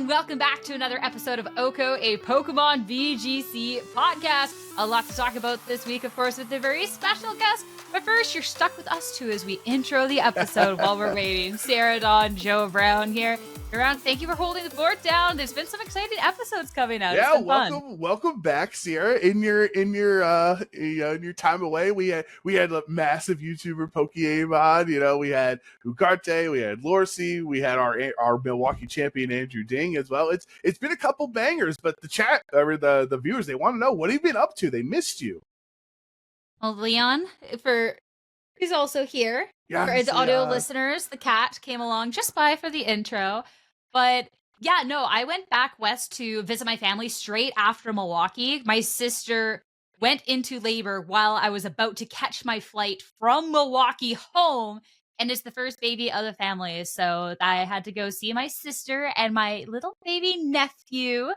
and welcome back to another episode of OHKO, a Pokémon VGC podcast. A lot to talk about this week, of course, with a very special guest. But first, you're stuck with us two as we intro the episode while we're waiting. Sarah Dawn, Joe Brown here. Around, thank you for holding the fort down. There's been some exciting episodes coming out. Yeah, welcome back, Sierra. In your time away, we had a massive YouTuber Pokémon. You know, we had Ugarte, we had Lorsi, we had our Milwaukee champion Andrew Ding as well. It's been a couple bangers, but the chat or the viewers, they want to know, what have you been up to? They missed you. Well, Leon, he's also here. Yeah, for the audio listeners, the cat came along just by for the intro. But yeah, no, I went back west to visit my family straight after Milwaukee. My sister went into labor while I was about to catch my flight from Milwaukee home. And it's the first baby of the family. So I had to go see my sister and my little baby nephew.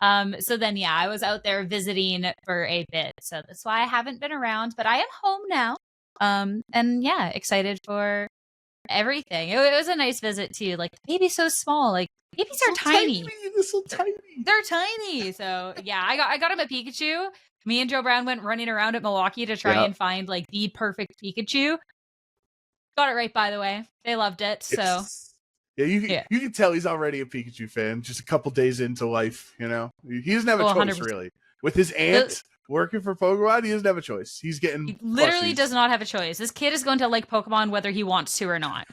So then, yeah, I was out there visiting for a bit. So that's why I haven't been around. But I am home now. And yeah, excited for everything. It was a nice visit too. Like, the baby's so small. Like, babies are tiny. They're so tiny. They're tiny. So yeah, I got him a Pikachu. Me and Joe Brown went running around at Milwaukee to try and find like the perfect Pikachu. Got it right, by the way. They loved it. So you can tell he's already a Pikachu fan. Just a couple days into life, you know. He doesn't have a choice 100%. Really. With his aunt working for Pokemon, he doesn't have a choice. He literally does not have a choice. This kid is going to like Pokemon whether he wants to or not.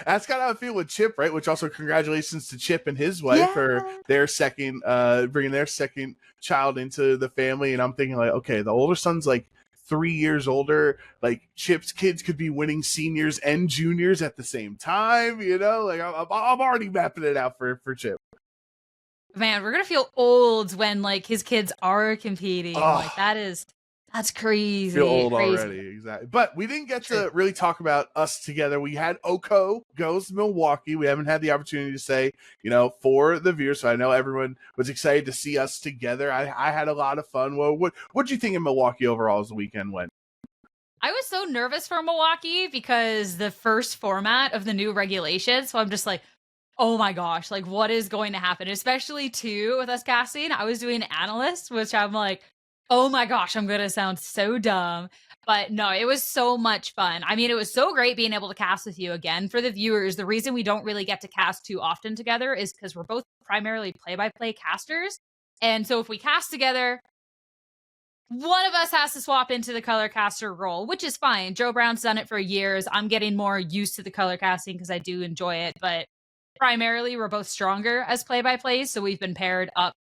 That's kind of how I feel with Chip, right? Which also congratulations to Chip and his wife for their second, bringing their second child into the family. And I'm thinking like, okay, the older son's like 3 years older. Like, Chip's kids could be winning seniors and juniors at the same time. You know, like I'm already mapping it out for Chip. Man, we're gonna feel old when like his kids are competing. Like that's crazy. Feel old already, exactly. But we didn't get to really talk about us together. We had OHKO goes Milwaukee. We haven't had the opportunity to say, you know, for the viewers. So I know everyone was excited to see us together. I had a lot of fun. Well, what'd you think of Milwaukee overall as the weekend went? I was so nervous for Milwaukee because the first format of the new regulations. So I'm just like, oh my gosh, like what is going to happen? Especially too with us casting. I was doing analyst, which I'm like, oh my gosh, I'm going to sound so dumb. But no, it was so much fun. I mean, it was so great being able to cast with you again. For the viewers, the reason we don't really get to cast too often together is because we're both primarily play-by-play casters. And so if we cast together, one of us has to swap into the color caster role, which is fine. Joe Brown's done it for years. I'm getting more used to the color casting because I do enjoy it. But primarily, we're both stronger as play-by-plays, so we've been paired up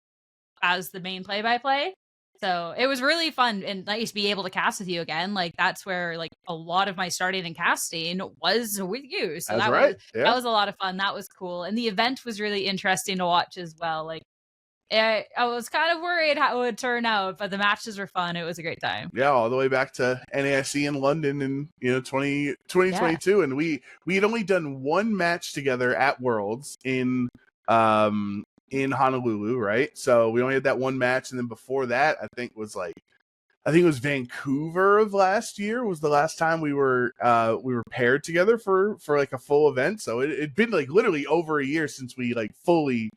as the main play-by-play. So it was really fun and nice to be able to cast with you again. Like, that's where like a lot of my starting and casting was with you. So that was a lot of fun. That was cool. And the event was really interesting to watch as well. Like, I was kind of worried how it would turn out, but the matches were fun. It was a great time. Yeah, all the way back to NAIC in London in 2022, and we had only done one match together at Worlds in Honolulu, right? So we only had that one match, and then before that, I think it was Vancouver of last year was the last time we were paired together for like a full event. So it'd been like literally over a year since we like fully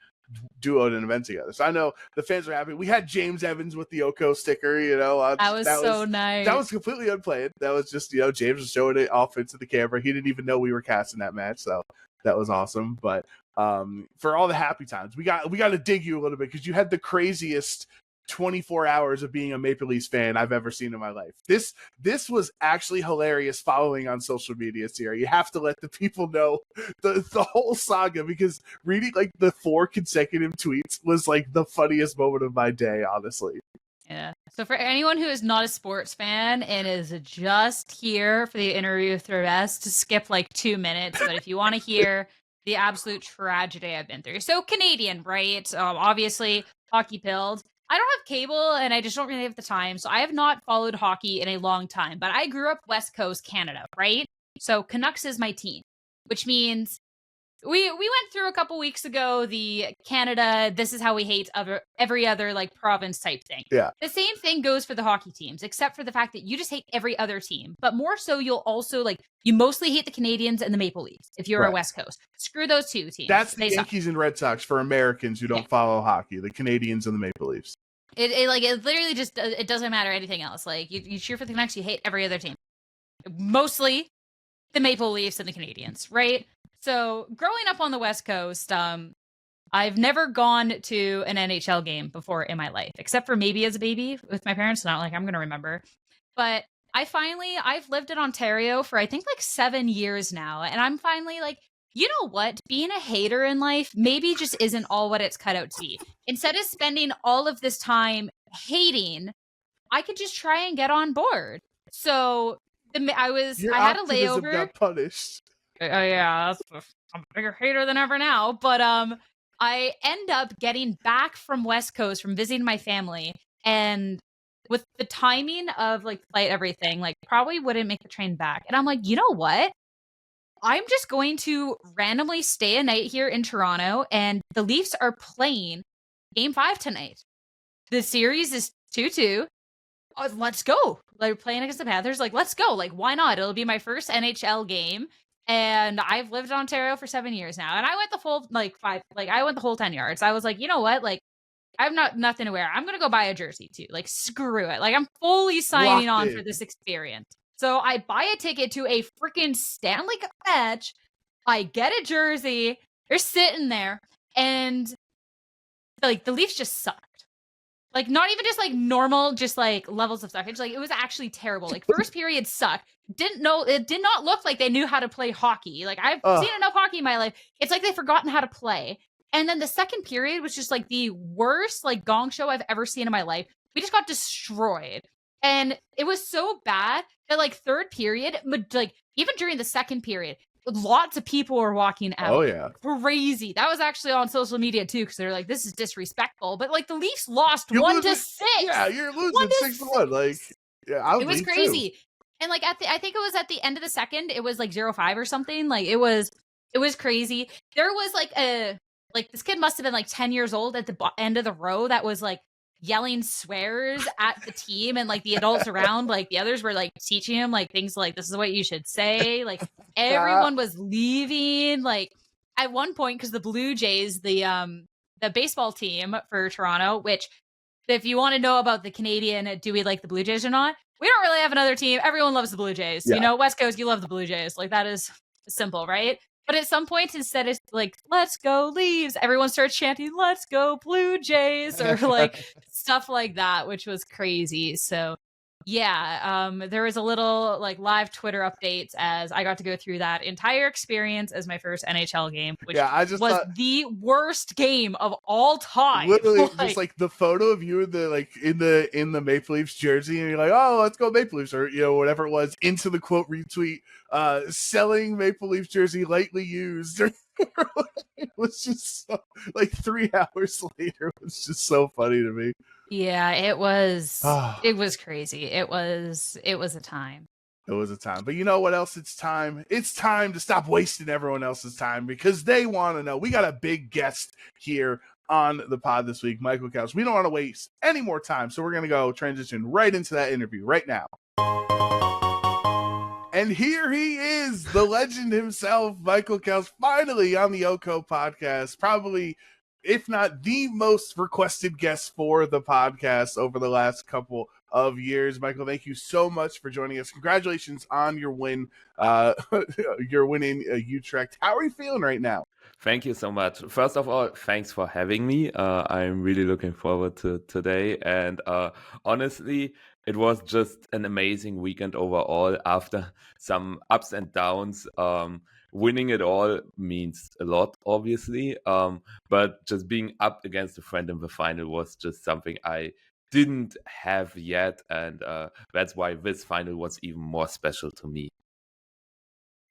duoed an event together. So I know the fans are happy. We had James Evans with the OHKO sticker, you know. That was so nice. That was completely unplanned. That was just, you know, James was showing it off into the camera. He didn't even know we were casting that match, so that was awesome. But for all the happy times, we got to dig you a little bit because you had the craziest 24 hours of being a Maple Leafs fan I've ever seen in my life. This was actually hilarious following on social media, Sierra. You have to let the people know the whole saga, because reading like the 4 consecutive tweets was like the funniest moment of my day, honestly. Yeah. So for anyone who is not a sports fan and is just here for the interview with Larvesta, to skip like 2 minutes. But if you want to hear the absolute tragedy I've been through. So Canadian, right? Obviously hockey pilled. I don't have cable and I just don't really have the time. So I have not followed hockey in a long time, but I grew up West Coast Canada, right? So Canucks is my team, which means we went through a couple weeks ago the Canada, this is how we hate every other like province type thing. Yeah. The same thing goes for the hockey teams, except for the fact that you just hate every other team. But more so, you'll also like you mostly hate the Canadians and the Maple Leafs if you're a West Coast. Screw those two teams. That's the They Yankees and Red Sox for Americans who don't follow hockey. The Canadians and the Maple Leafs. It literally just it doesn't matter anything else. Like you cheer for the Canucks, you hate every other team. Mostly the Maple Leafs and the Canadians, right? So growing up on the West Coast, I've never gone to an NHL game before in my life, except for maybe as a baby with my parents. Not like I'm going to remember. But I've lived in Ontario for I think like 7 years now. And I'm finally like, you know what? Being a hater in life maybe just isn't all what it's cut out to be. Instead of spending all of this time hating, I could just try and get on board. So Your I had a optimism layover. got punished. Oh yeah, I'm a bigger hater than ever now. But I end up getting back from West Coast from visiting my family, and with the timing of like flight, everything, like probably wouldn't make the train back. And I'm like, you know what? I'm just going to randomly stay a night here in Toronto, and the Leafs are playing Game 5 tonight. The series is 2-2. Let's go. Like playing against the Panthers, like let's go. Like why not? It'll be my first NHL game. And I've lived in Ontario for 7 years now. And I went the full I went the whole 10 yards. I was like, you know what? Like I've nothing to wear. I'm gonna go buy a jersey too. Like screw it. Like I'm fully signing on for this experience. So I buy a ticket to a freaking Stanley Cup match. I get a jersey. They're sitting there, and like the Leafs just sucked. Like not even just like normal, just like levels of suckage. Like it was actually terrible. Like first period sucked. It did not look like they knew how to play hockey. Like I've seen enough hockey in my life. It's like they've forgotten how to play. And then the second period was just like the worst like gong show I've ever seen in my life. We just got destroyed. And it was so bad that like third period, but like even during the second period, lots of people were walking out. Oh yeah, crazy. That was actually on social media too, because they're like, "This is disrespectful." But like the Leafs lost 1-6. Yeah, you're losing 6-1. Like, yeah, it was crazy. Too. And like I think it was at the end of the second, it was like 0-5 or something. Like it was crazy. There was like this kid must have been like 10 years old at the end of the row that was like yelling swears at the team, and like the adults around, like the others were like teaching him like things like this is what you should say. Like everyone was leaving. Like at one point, because the Blue Jays, the baseball team for Toronto, which if you want to know about the Canadian, do we like the Blue Jays or not? We don't really have another team. Everyone loves the Blue Jays. Yeah. You know, West Coast, you love the Blue Jays. Like that is simple, right? But at some point, instead of like, let's go Leaves, everyone starts chanting, let's go Blue Jays, or like stuff like that, which was crazy. So yeah, there was a little like live Twitter updates as I got to go through that entire experience as my first NHL game, which was the worst game of all time. Literally, just like the photo of you in the Maple Leafs jersey, and you're like, oh, let's go Maple Leafs, or whatever it was, into the quote retweet, selling Maple Leafs jersey lightly used. It was just so, like 3 hours later. It was just so funny to me. Yeah, it was. It was crazy. It was a time. It was a time. But you know what else? It's time. It's time to stop wasting everyone else's time, because they want to know. We got a big guest here on the pod this week, Michael Kelsch. We don't want to waste any more time, so we're going to go transition right into that interview right now. And here he is, the legend himself, Michael Kelsch, finally on the OHKO podcast. Probably, if not the most requested guest for the podcast over the last couple of years. Michael, thank you so much for joining us. Congratulations on your win. Your win in Utrecht. How are you feeling right now? Thank you so much. First of all, thanks for having me. I'm really looking forward to today. And honestly, it was just an amazing weekend overall. After some ups and downs, winning it all means a lot, obviously. But just being up against a friend in the final was just something I didn't have yet. And that's why this final was even more special to me.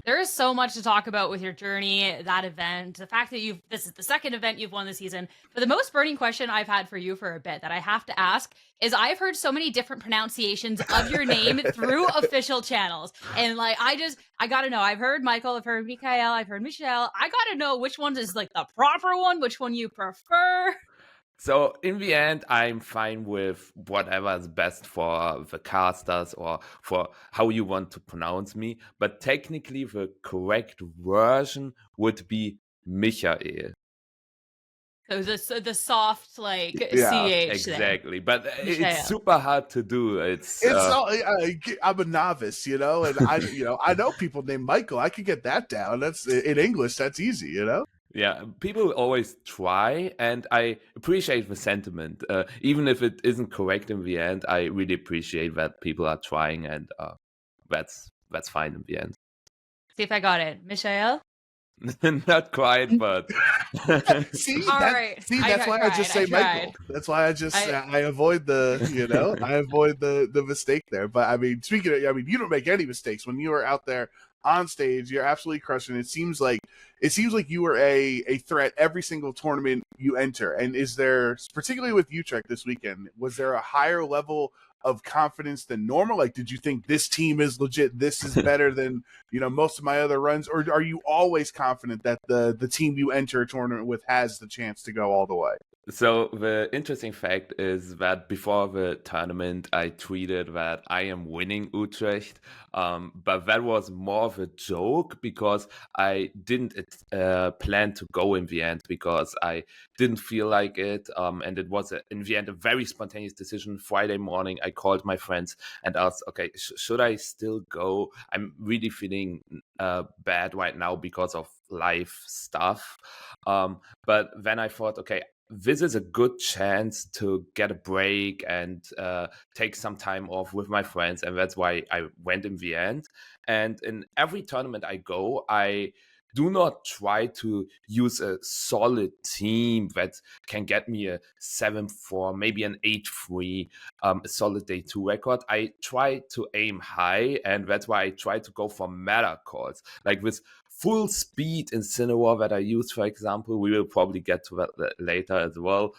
There is so much to talk about with your journey, that event, the fact that this is the second event you've won this season. But the most burning question I've had for you for a bit that I have to ask is I've heard so many different pronunciations of your name through official channels. And like, I gotta know. I've heard Michael, I've heard Mikael, I've heard Michelle. I gotta know which one is like the proper one, which one you prefer. So in the end, I'm fine with whatever is best for the casters or for how you want to pronounce me. But technically, the correct version would be Michael. So the soft like Yeah, CH Exactly. But Michael. it's super hard to do. I'm a novice, and I know people named Michael. I can get that down. That's in English. That's easy, Yeah, people always try, and I appreciate the sentiment. Even if it isn't correct in the end, I really appreciate that people are trying, and that's fine in the end. See if I got it. Michael? Not quite, but See, All right. that's why I just say Michael. tried. That's why I avoid the I avoid the mistake there. But I mean, speaking of, you don't make any mistakes when you are out there on stage. You're absolutely crushing. It seems like you are a threat every single tournament you enter. And is there, particularly with Utrecht this weekend, was there a higher level of confidence than normal? Like, did you think this team is legit, this is better than most of my other runs, or are you always confident that the team you enter a tournament with has the chance to go all the way? So the interesting fact is that before the tournament, I tweeted that I am winning Utrecht, but that was more of a joke because I didn't plan to go in the end because I didn't feel like it, and it was in the end a very spontaneous decision. Friday morning, I called my friends and asked, "Okay, should I still go? I'm really feeling bad right now because of life stuff." But then I thought, okay, this is a good chance to get a break and take some time off with my friends. And that's why I went in the end. And in every tournament I go, I do not try to use a solid team that can get me a 7-4, maybe an 8-3, a solid day 2 record. I try to aim high, and that's why I try to go for meta calls. Like with full speed Incineroar that I use, for example, we will probably get to that later as well.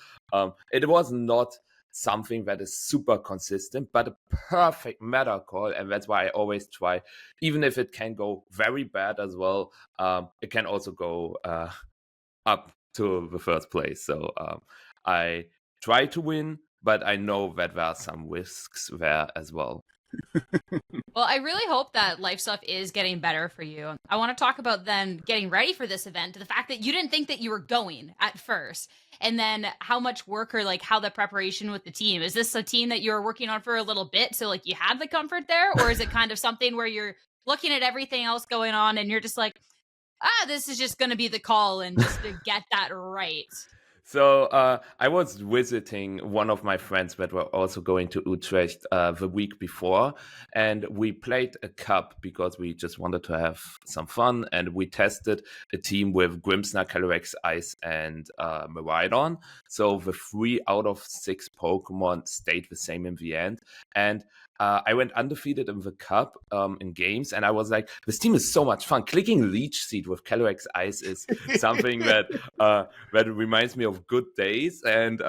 It was not something that is super consistent, but a perfect meta call, and that's why I always try, even if it can go very bad as well, it can also go up to the first place. So I try to win, but I know that there are some risks there as well. Well, I really hope that life stuff is getting better for you. I want to talk about then getting ready for this event, the fact that you didn't think that you were going at first, and then how much work or like how the preparation with the team. Is this a team that you were working on for a little bit, so like you had the comfort there, or is it kind of something where you're looking at everything else going on and you're just like, this is just going to be the call and just to get that right? So I was visiting one of my friends that were also going to Utrecht the week before, and we played a cup because we just wanted to have some fun, and we tested a team with Grimmsnarl, Calyrex, Ice, and Miraidon. So the 3 out of 6 Pokemon stayed the same in the end, and I went undefeated in the cup in games, and I was like, this team is so much fun. Clicking Leech Seed with Calyrex Ice is something that reminds me of good days, and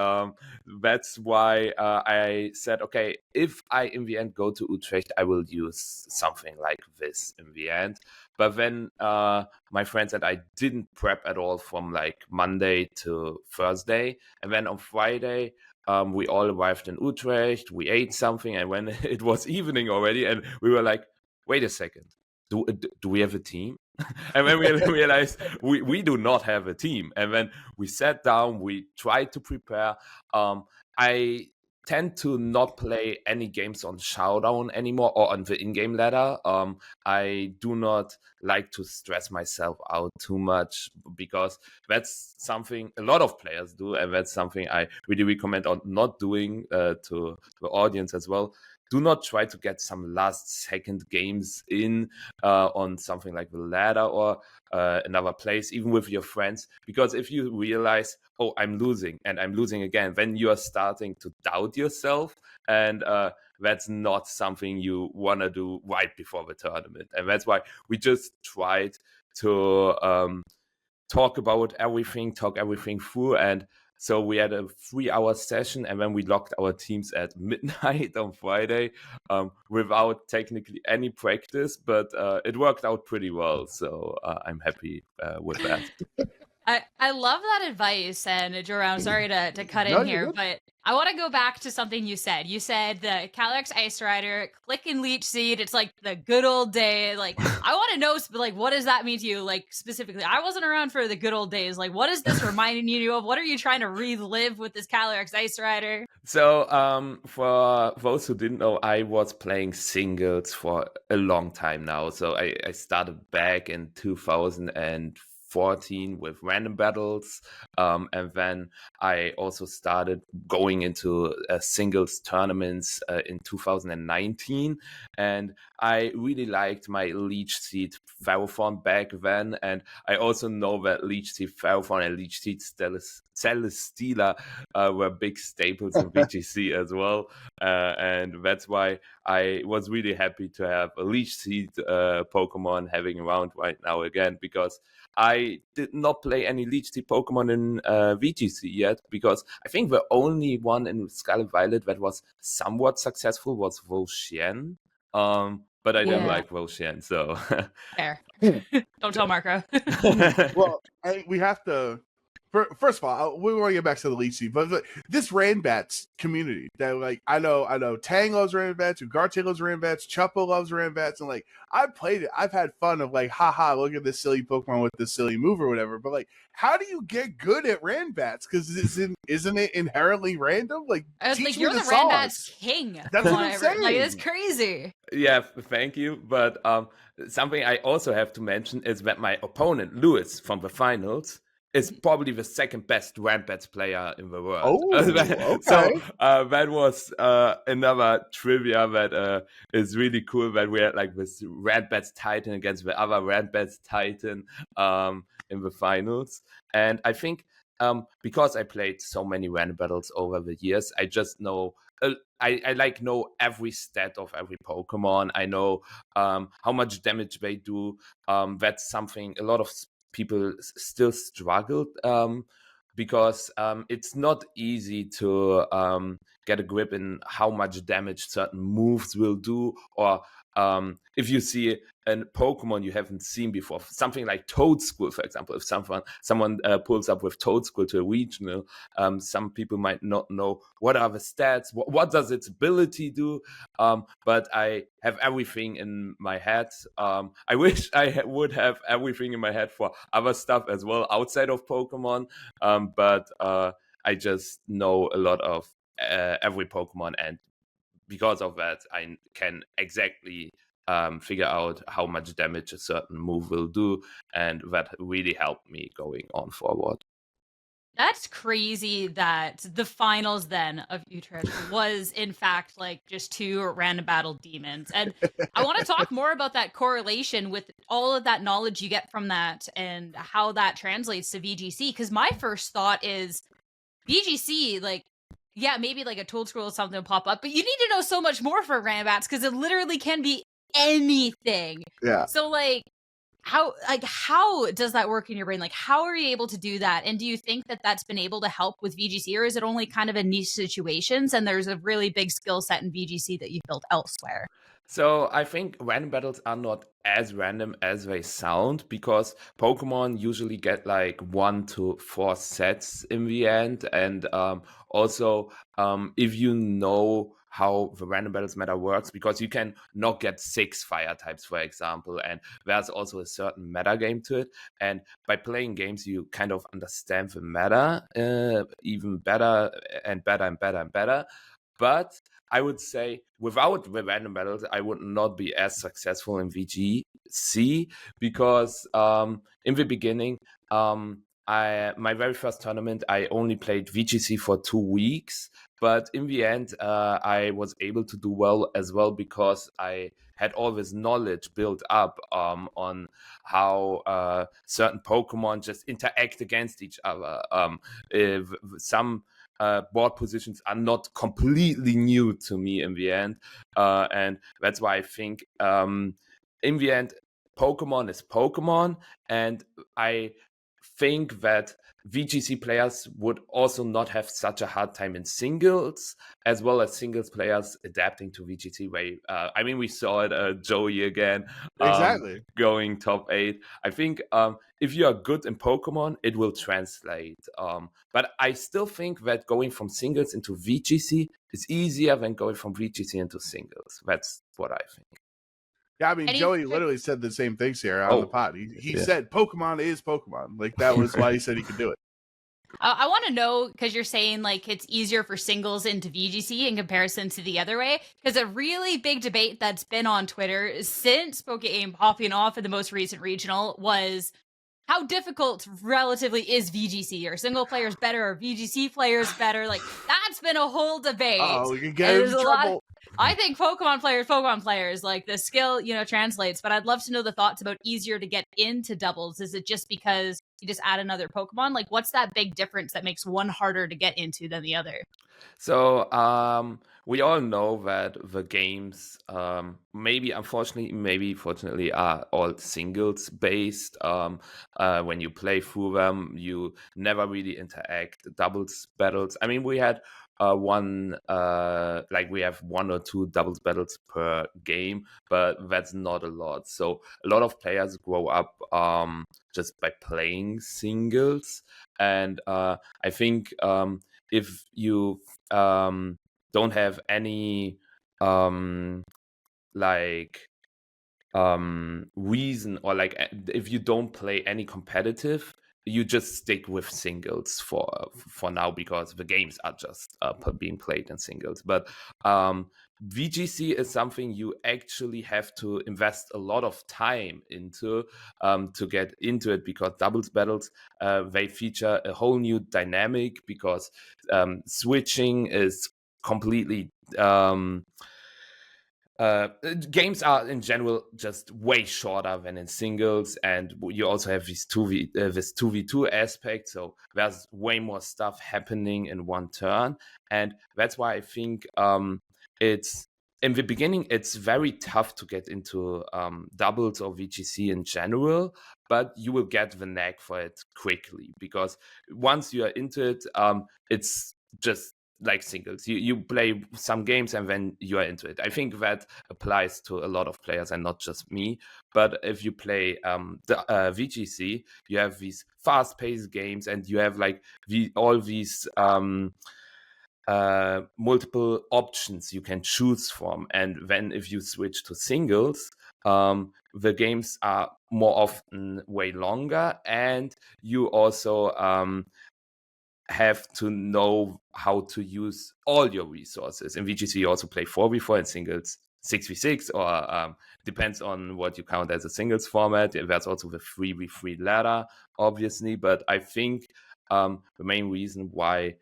that's why I said, okay, if I in the end go to Utrecht, I will use something like this in the end. But then my friend said I didn't prep at all from like Monday to Thursday, and then on Friday we all arrived in Utrecht, we ate something, and when it was evening already, and we were like, wait a second, do we have a team? And then we realized we do not have a team. And then we sat down, we tried to prepare. I tend to not play any games on Showdown anymore or on the in-game ladder. I do not like to stress myself out too much because that's something a lot of players do, and that's something I really recommend on not doing to the audience as well. do not try to get some last second games in on something like the ladder or another place, even with your friends, because if you realize, oh, I'm losing and I'm losing again, then you are starting to doubt yourself, and that's not something you want to do right before the tournament. And that's why we just tried to talk everything through. And so we had a 3-hour session, and then we locked our teams at midnight on Friday without technically any practice, but it worked out pretty well. So I'm happy with that. I love that advice. And Jerome, sorry to cut No, in you're here, good. but I want to go back to something you said. You said the Calyrex Ice Rider, Click and Leech Seed. It's like the good old day. Like, I want to know, like, what does that mean to you? Like, specifically, I wasn't around for the good old days. Like, what is this reminding you of? What are you trying to relive with this Calyrex Ice Rider? So, for those who didn't know, I was playing singles for a long time now. So I started back in 2014 with random battles, and then I also started going into singles tournaments in 2019, and I really liked my Leech Seed Ferrothorn back then, and I also know that Leech Seed Ferrothorn and Leech Seed Celesteela were big staples in VGC as well, and that's why I was really happy to have a Leech Seed Pokemon having around right now again, because I did not play any Leech Seed Pokemon in VGC yet, because I think the only one in Scarlet Violet that was somewhat successful was Volscian. But I didn't like Volscian, so... Fair. Don't tell Marco. Well, we have to. First of all, we want to get back to the Leech Seed, but this Ranbats community that, like, I know Tang loves Ranbats, Ugarte loves Ranbats, Chuppo loves Ranbats, and like, I've played it. I've had fun of like, haha, look at this silly Pokemon with this silly move or whatever. But like, how do you get good at Ranbats? Because isn't it inherently random? Like, Like, you're the Ranbats king. That's what I'm saying. Like, it's crazy. Yeah, thank you. But something I also have to mention is that my opponent, Lewis, from the finals, is probably the second best Ranbats player in the world. Oh, okay. So that was another trivia that is really cool, that we had like this Ranbats Titan against the other Ranbats Titan in the finals. And I think because I played so many random battles over the years, I just know I like know every stat of every Pokemon. I know how much damage they do. That's something a lot of people still struggled because it's not easy to get a grip in how much damage certain moves will do, or if you see a Pokemon you haven't seen before, something like Toadschool, for example. If someone pulls up with Toadschool to a regional, some people might not know what are the stats, what does its ability do, but I have everything in my head. I wish I would have everything in my head for other stuff as well outside of Pokemon, but I just know a lot of every Pokemon, and because of that, I can exactly figure out how much damage a certain move will do, and that really helped me going on forward. That's crazy that the finals then of Utrecht was in fact like just two random battle demons. And I want to talk more about that correlation with all of that knowledge you get from that and how that translates to VGC. Because my first thought is VGC, like, yeah, maybe like a tool scroll or something will pop up, but you need to know so much more for Ranbats because it literally can be anything. Yeah. So like how does that work in your brain? Like, how are you able to do that? And do you think that that's been able to help with VGC, or is it only kind of in niche situations and there's a really big skill set in VGC that you've built elsewhere? So I think random battles are not as random as they sound, because Pokemon usually get like 1 to 4 sets in the end. And also, if you know how the random battles meta works, because you can not get 6 fire types, for example, and there's also a certain meta game to it. And by playing games, you kind of understand the meta even better and better and better and better. But I would say without the random battles, I would not be as successful in VGC, because in the beginning, my very first tournament, I only played VGC for 2 weeks, but in the end, I was able to do well as well because I had all this knowledge built up on how certain Pokemon just interact against each other. If some board positions are not completely new to me in the end, and that's why I think in the end, Pokemon is Pokemon, and I think that VGC players would also not have such a hard time in singles, as well as singles players adapting to VGC. I mean, we saw it, Joey again, Exactly. going top 8. I think if you are good in Pokemon, it will translate. But I still think that going from singles into VGC is easier than going from VGC into singles. That's what I think. Yeah, I mean, And Joey literally said the same things here on the pod. He said Pokemon is Pokemon. Like, that was why he said he could do it. I want to know, because you're saying like it's easier for singles into VGC in comparison to the other way, because a really big debate that's been on Twitter since Pokémon popping off in the most recent regional was how difficult relatively is VGC? Are single players better? Are VGC players better? Like, that's been a whole debate. Oh, we can get into trouble. I think Pokemon players, like the skill, translates, but I'd love to know the thoughts about easier to get into doubles. Is it just because you just add another Pokemon? Like, what's that big difference that makes one harder to get into than the other? So we all know that the games, maybe unfortunately, maybe fortunately, are all singles based. When you play through them, you never really interact. Doubles battles. I mean, we had we have 1 or 2 doubles battles per game, but that's not a lot. So a lot of players grow up just by playing singles, and I think if you don't have any reason, or if you don't play any competitive, you just stick with singles for now, because the games are just being played in singles. But VGC is something you actually have to invest a lot of time into to get into it, because doubles battles, they feature a whole new dynamic, because switching is completely games are in general just way shorter than in singles, and you also have this 2v2 aspect, so there's way more stuff happening in one turn. And that's why I think it's in the beginning it's very tough to get into doubles or VGC in general, but you will get the knack for it quickly, because once you are into it, it's just like singles. You play some games and then you are into it. I think that applies to a lot of players and not just me. But if you play the VGC, you have these fast-paced games, and you have all these multiple options you can choose from. And then if you switch to singles, the games are more often way longer, and you also have to know how to use all your resources. In VGC, you also play 4v4, in singles 6v6, or depends on what you count as a singles format. There's also the 3v3 ladder, obviously. But I think the main reason why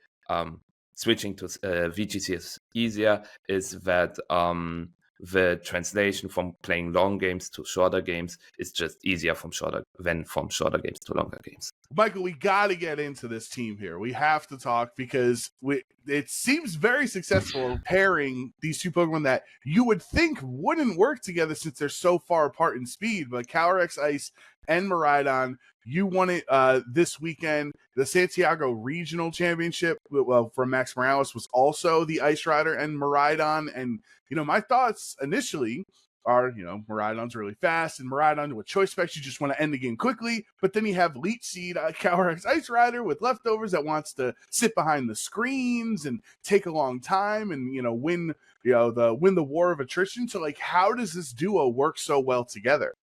switching to VGC is easier is that the translation from playing long games to shorter games is just easier from shorter games to longer games. Michael, we got to get into this team here. We have to talk, because it seems very successful pairing these two Pokemon that you would think wouldn't work together since they're so far apart in speed. But Calyrex Ice and Miraidon, you won it this weekend. The Santiago Regional Championship, from Max Morales, was also the Ice Rider and Miraidon. And, my thoughts initially are, Miraidon's really fast, and Miraidon with choice specs, you just want to end the game quickly. But then you have Leech Seed, Calyrex Ice Rider with leftovers that wants to sit behind the screens and take a long time and, win the war of attrition. So, how does this duo work so well together?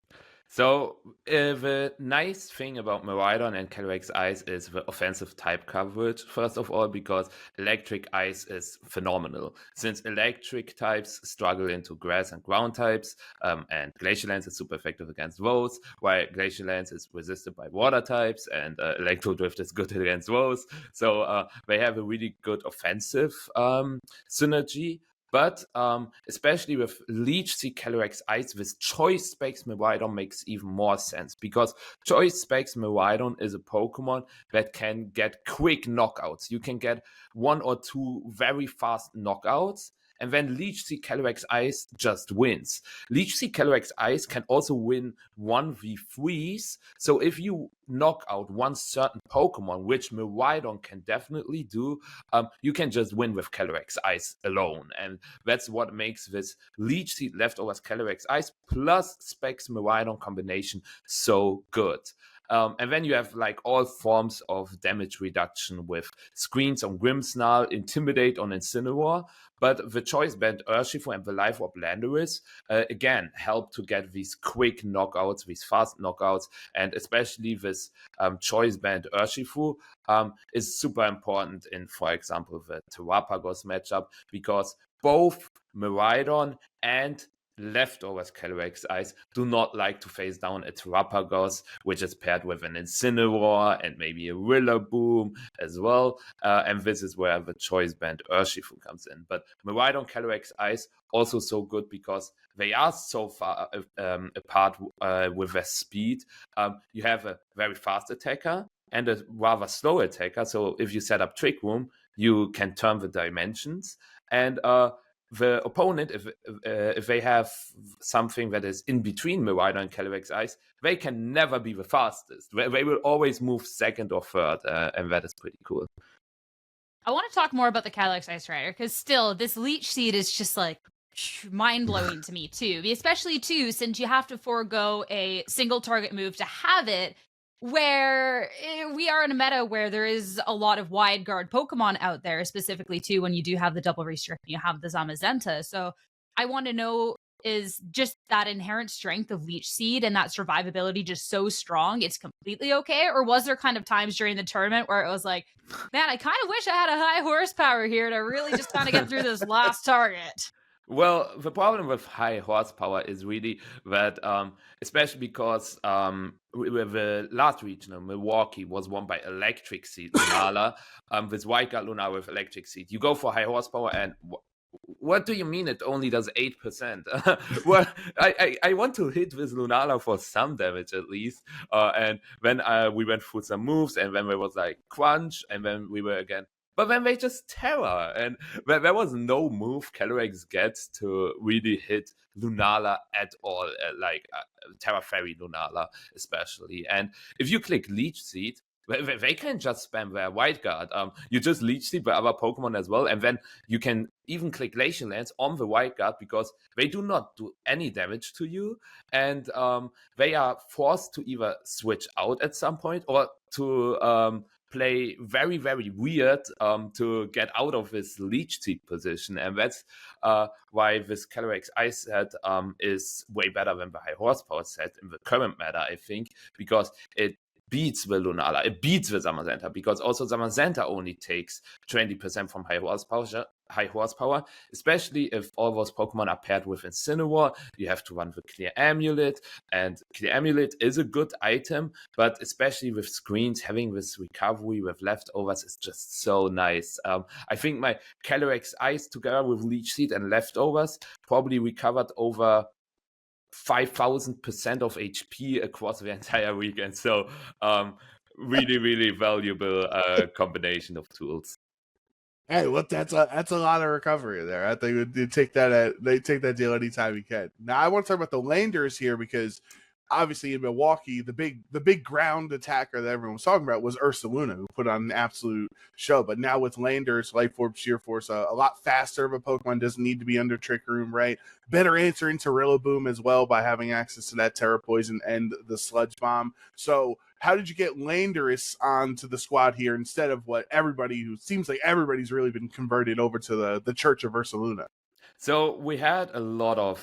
So the nice thing about Miraidon and Calyrex Ice is the offensive type coverage, first of all, because electric ice is phenomenal. Since electric types struggle into grass and ground types, and Glacial Lance is super effective against those, while Glacial Lance is resisted by water types, and Electro Drift is good against those. So they have a really good offensive synergy. But especially with Leech Seed Calyrex Ice, with Choice Specs Miraidon makes even more sense, because Choice Specs Miraidon is a Pokemon that can get quick knockouts. You can get 1 or 2 very fast knockouts, and then Leech Seed Calyrex Ice just wins. Leech Seed Calyrex Ice can also win 1v3s, so if you knock out one certain Pokemon, which Miraidon can definitely do, you can just win with Calyrex Ice alone. And that's what makes this Leech Seed Leftovers Calyrex Ice plus Specs Miraidon combination so good. And then you have like all forms of damage reduction with Screens on Grimmsnarl, Intimidate on Incineroar. But the Choice Band Urshifu and the Life Orb Landorus, again, help to get these quick knockouts, these fast knockouts, and especially this Choice Band Urshifu is super important in, for example, the Terrapagos matchup, because both Miraidon and Leftovers Calyrex Ice do not like to face down a Terrapagos, which is paired with an Incineroar and maybe a Rillaboom as well. And this is where the Choice Band Urshifu comes in. But Miraidon Calyrex Ice also so good because they are so far apart with their speed. You have a very fast attacker and a rather slow attacker. So if you set up Trick Room, you can turn the dimensions. And the opponent, if they have something that is in between Miraidon and Calyrex Ice, they can never be the fastest. They will always move second or third, and that is pretty cool. I want to talk more about the Calyrex Ice Rider, because still, this Leech Seed is just like mind-blowing to me too, especially too since you have to forego a single target move to have it, where we are in a meta where there is a lot of wide guard Pokemon out there, specifically too when you do have the double restrict and you have the Zamazenta. So I want to know, is just that inherent strength of Leech Seed and that survivability just so strong it's completely okay? Or was there kind of times during the tournament where it was like, man, I kind of wish I had a high horsepower here to really just kind of get through this last target? Well, the problem with high horsepower is really that, especially because with the last regional, Milwaukee was won by Electric Seed Lunala, with White Guard Lunala with Electric Seed. You go for high horsepower and what do you mean it only does 8%? Well, I want to hit with Lunala for some damage at least. And then we went through some moves, and then there was like Crunch, and then we were again. But then they just Terra, and there was no move Calyrex gets to really hit Lunala at all, like Terra Fairy Lunala especially. And if you click Leech Seed, they can just spam their White Guard. You just Leech Seed by other Pokemon as well, and then you can even click Glacial Lance on the White Guard because they do not do any damage to you, and they are forced to either switch out at some point or to play very, very weird to get out of this Leech Seed position. And that's why this Calyrex Ice set is way better than the high horsepower set in the current meta, I think, because it beats the Lunala, it beats the Zamazenta, because also Zamazenta only takes 20% from high horsepower, especially if all those Pokemon are paired with Incineroar. You have to run the Clear Amulet, and Clear Amulet is a good item, but especially with Screens, having this recovery with Leftovers is just so nice. I think my Calyrex Ice together with Leech Seed and Leftovers probably recovered over 5,000% of HP across the entire weekend. So really, really valuable combination of tools. Hey, what? That's a lot of recovery there. I think they take that deal anytime you can. Now I want to talk about the Landers here, because obviously in Milwaukee, the big ground attacker that everyone was talking about was Ursaluna, who put on an absolute show. But now with Landers, Life Orb, Sheer Force, a lot faster of a Pokemon, doesn't need to be under Trick Room, right? Better answer into Rillaboom as well by having access to that Terra Poison and the Sludge Bomb. So how did you get Landorus onto the squad here instead of what everybody, who seems like everybody's really been converted over to the Church of Ursaluna? So we had a lot of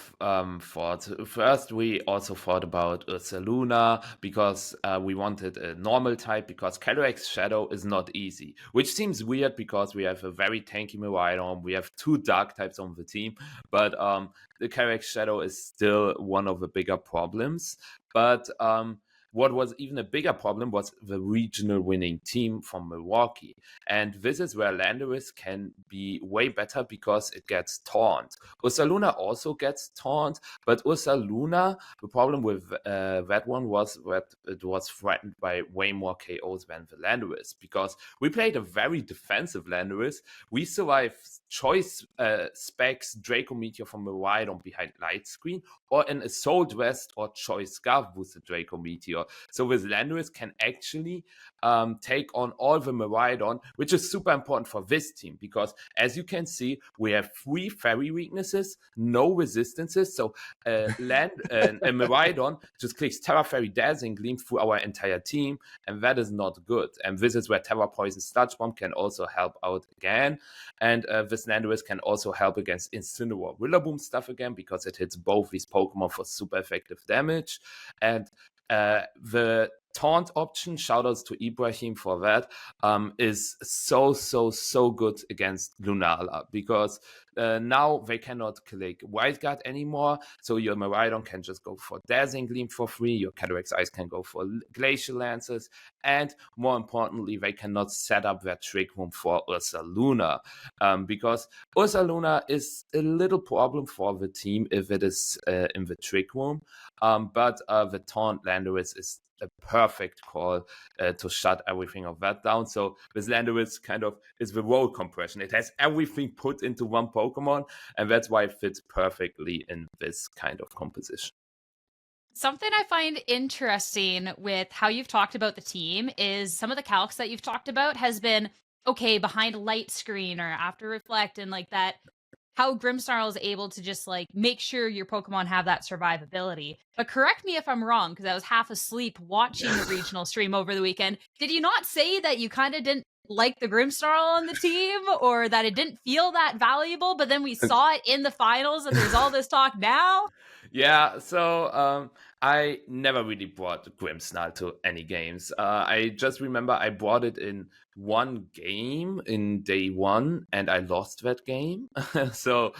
thoughts. First, we also thought about Ursaluna because we wanted a normal type because Calyrex Shadow is not easy, which seems weird because we have a very tanky Miraidon. We have 2 dark types on the team, but the Calyrex Shadow is still one of the bigger problems. But what was even a bigger problem was the regional winning team from Milwaukee. And this is where Landorus can be way better because it gets taunt. Ursaluna also gets taunt, but Ursaluna, the problem with that one was that it was threatened by way more KOs than the Landorus, because we played a very defensive Landorus. We survived choice specs Draco Meteor from Miraidon behind Light Screen, or an Assault Vest or choice Scarf boosted Draco Meteor. So with Landorus can actually take on all the Miraidon, which is super important for this team because, as you can see, we have 3 fairy weaknesses, no resistances. So Miraidon just clicks Terra Fairy Dazzling Gleam through our entire team, and that is not good. And this is where Terra Poison Sludge Bomb can also help out again. And this Landorus can also help against Incineroar Rillaboom stuff again because it hits both these Pokemon for super effective damage. And the taunt option, shoutouts to Ibrahim for that, is so good against Lunala because now they cannot click Wildguard anymore, so your Miraidon can just go for Dazzling Gleam for free, your Calyrex Ice can go for Glacial Lances, and more importantly, they cannot set up their Trick Room for Ursaluna, because Ursaluna is a little problem for the team if it is in the Trick Room, but the Taunt Landorus is a perfect call to shut everything of that down. So this Landorus kind of is the role compression. It has everything put into one Pokemon, and that's why it fits perfectly in this kind of composition. Something I find interesting with how you've talked about the team is some of the calcs that you've talked about has been, okay, behind Light Screen or after Reflect and like that, how Grimmsnarl is able to just like make sure your Pokemon have that survivability. But correct me if I'm wrong, because I was half asleep watching the regional stream over the weekend. Did you not say that you kind of didn't like the Grimmsnarl on the team, or that it didn't feel that valuable, but then we saw it in the finals and there's all this talk now? Yeah, so I never really brought Grimmsnarl to any games. I just remember I brought it in one game in day 1 and I lost that game. So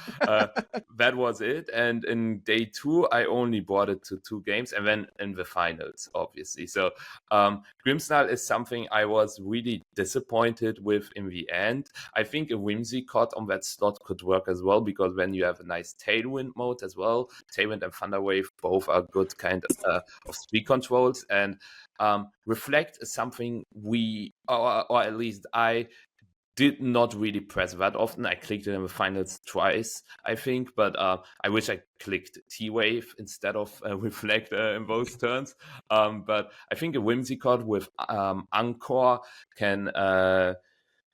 that was it. And in day 2, I only brought it to 2 games and then in the finals, obviously. So Grimmsnarl is something I was really disappointed with in the end. I think a Whimsicott on that slot could work as well because when you have a nice Tailwind mode as well, Tailwind and Thunder Wave both are good kind of speed controls, and Reflect is something we, or at least I, did not really press that often. I clicked it in the finals twice, I think, but I wish I clicked T-Wave instead of Reflect in both turns. But I think a Whimsicott with Anchor can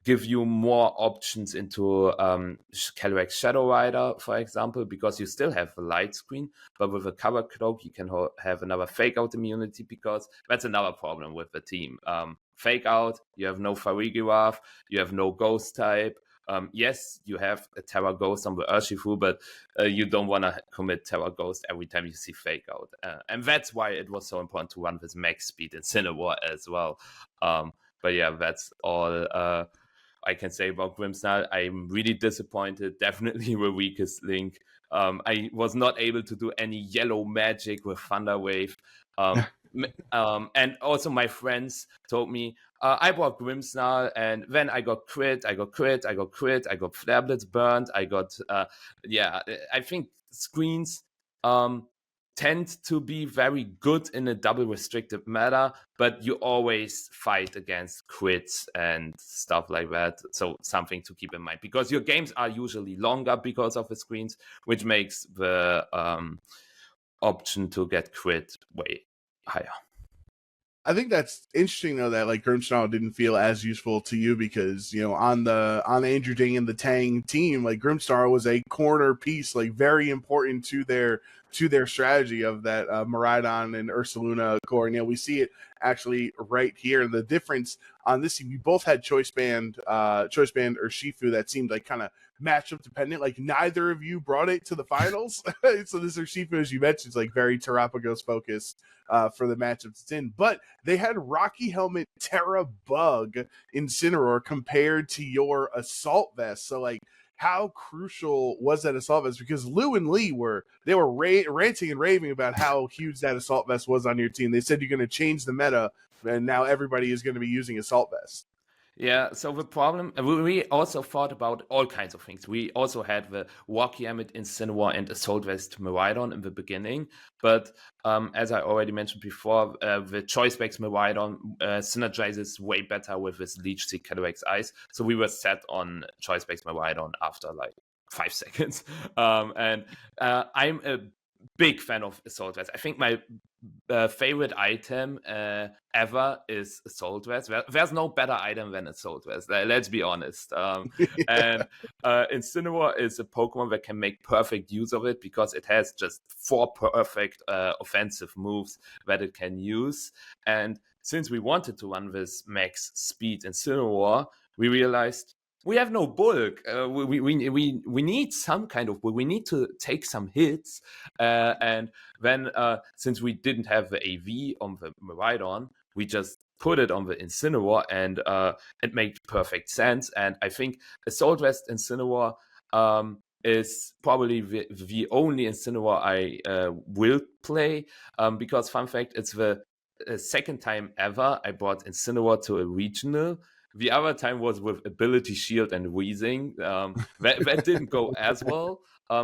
give you more options into Calyrex Shadow Rider, for example, because you still have a Light Screen, but with a Cover Cloak, you can have another Fake Out immunity, because that's another problem with the team. Fake Out, you have no Farigiraf, you have no Ghost type. Yes, you have a Terra Ghost on the Urshifu, but you don't want to commit Terra Ghost every time you see Fake Out. And that's why it was so important to run with max speed in Incineroar as well. But yeah, that's all I can say about Grimmsnarl. I'm really disappointed. Definitely the weakest link. I was not able to do any yellow magic with Thunder Wave. And also my friends told me I bought Grimmsnarl and then I got crit, I got Flare Blitz burned, I got I think screens tend to be very good in a double restricted meta, but you always fight against crits and stuff like that. So something to keep in mind, because your games are usually longer because of the screens, which makes the option to get crit way higher. I think that's interesting though that like Grimmsnarl didn't feel as useful to you because, you know, on the Andrew Ding and the Tang team, like Grimmsnarl was a corner piece, like very important to their to their strategy of that Miraidon and Ursaluna core. And, we see it actually right here. The difference on this team, we both had Choice Band or Shifu that seemed like kind of matchup dependent. Like neither of you brought it to the finals. So this Urshifu, as you mentioned, is like very Terrapagos focused for the matchups it's in. But they had Rocky Helmet Terra Bug Incineroar compared to your Assault Vest. So like, how crucial was that Assault Vest? Because Lou and Lee were ranting and raving about how huge that Assault Vest was on your team. They said you're going to change the meta, and now everybody is going to be using Assault Vest. Yeah, so the problem, we also thought about all kinds of things. We also had the Rocky Helmet Incineroar and Assault Vest Miraidon in the beginning, but as I already mentioned before, the Choice Specs Miraidon synergizes way better with this Leech Calyrex Ice, so we were set on Choice Specs Miraidon after like 5 seconds. And I'm a big fan of Assault Vest. I think my favorite item ever is Assault Vest. There's no better item than Assault Vest. Let's be honest. And Incineroar is a Pokemon that can make perfect use of it because it has just 4 perfect offensive moves that it can use. And since we wanted to run this max speed Incineroar, we realized we have no bulk. We need some kind of bulk. We need to take some hits. And then since we didn't have the AV on the Miraidon, we just put it on the Incineroar, and it made perfect sense. And I think Assault Vest Incineroar is probably the only Incineroar I will play, because fun fact, it's the second time ever I brought Incineroar to a regional. The other time was with Ability Shield and Wheezing. That didn't go as well.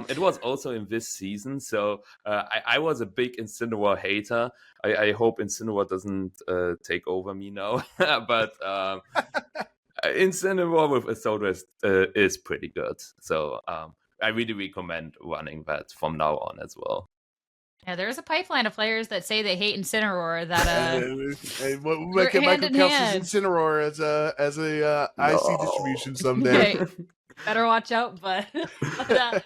It was also in this season, so I was a big Incineroar hater. I hope Incineroar doesn't take over me now. But Incineroar with Assault Vest is pretty good. So I really recommend running that from now on as well. Yeah, there's a pipeline of players that say they hate Incineroar that Michael Kelsch's Incineroar as a IC distribution someday. Okay. Better watch out, but I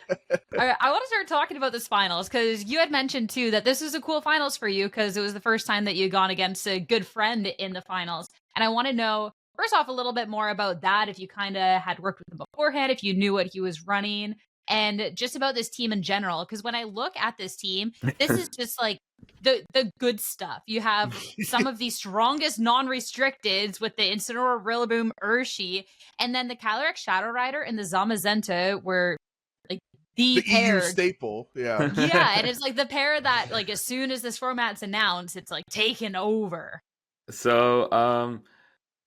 want to start talking about this finals, because you had mentioned too that this was a cool finals for you because it was the first time that you had gone against a good friend in the finals. And I want to know, first off, a little bit more about that, if you kind of had worked with him beforehand, if you knew what he was running, and just about this team in general. Because when I look at this team, this is just like the good stuff. You have some of the strongest non-restricteds with the Incineroar, Rillaboom, Urshi, and then the Calyrex Shadow Rider and the Zamazenta were like the pair. EU staple. Yeah. Yeah, and it's like the pair that, like, as soon as this format's announced, it's like taken over. So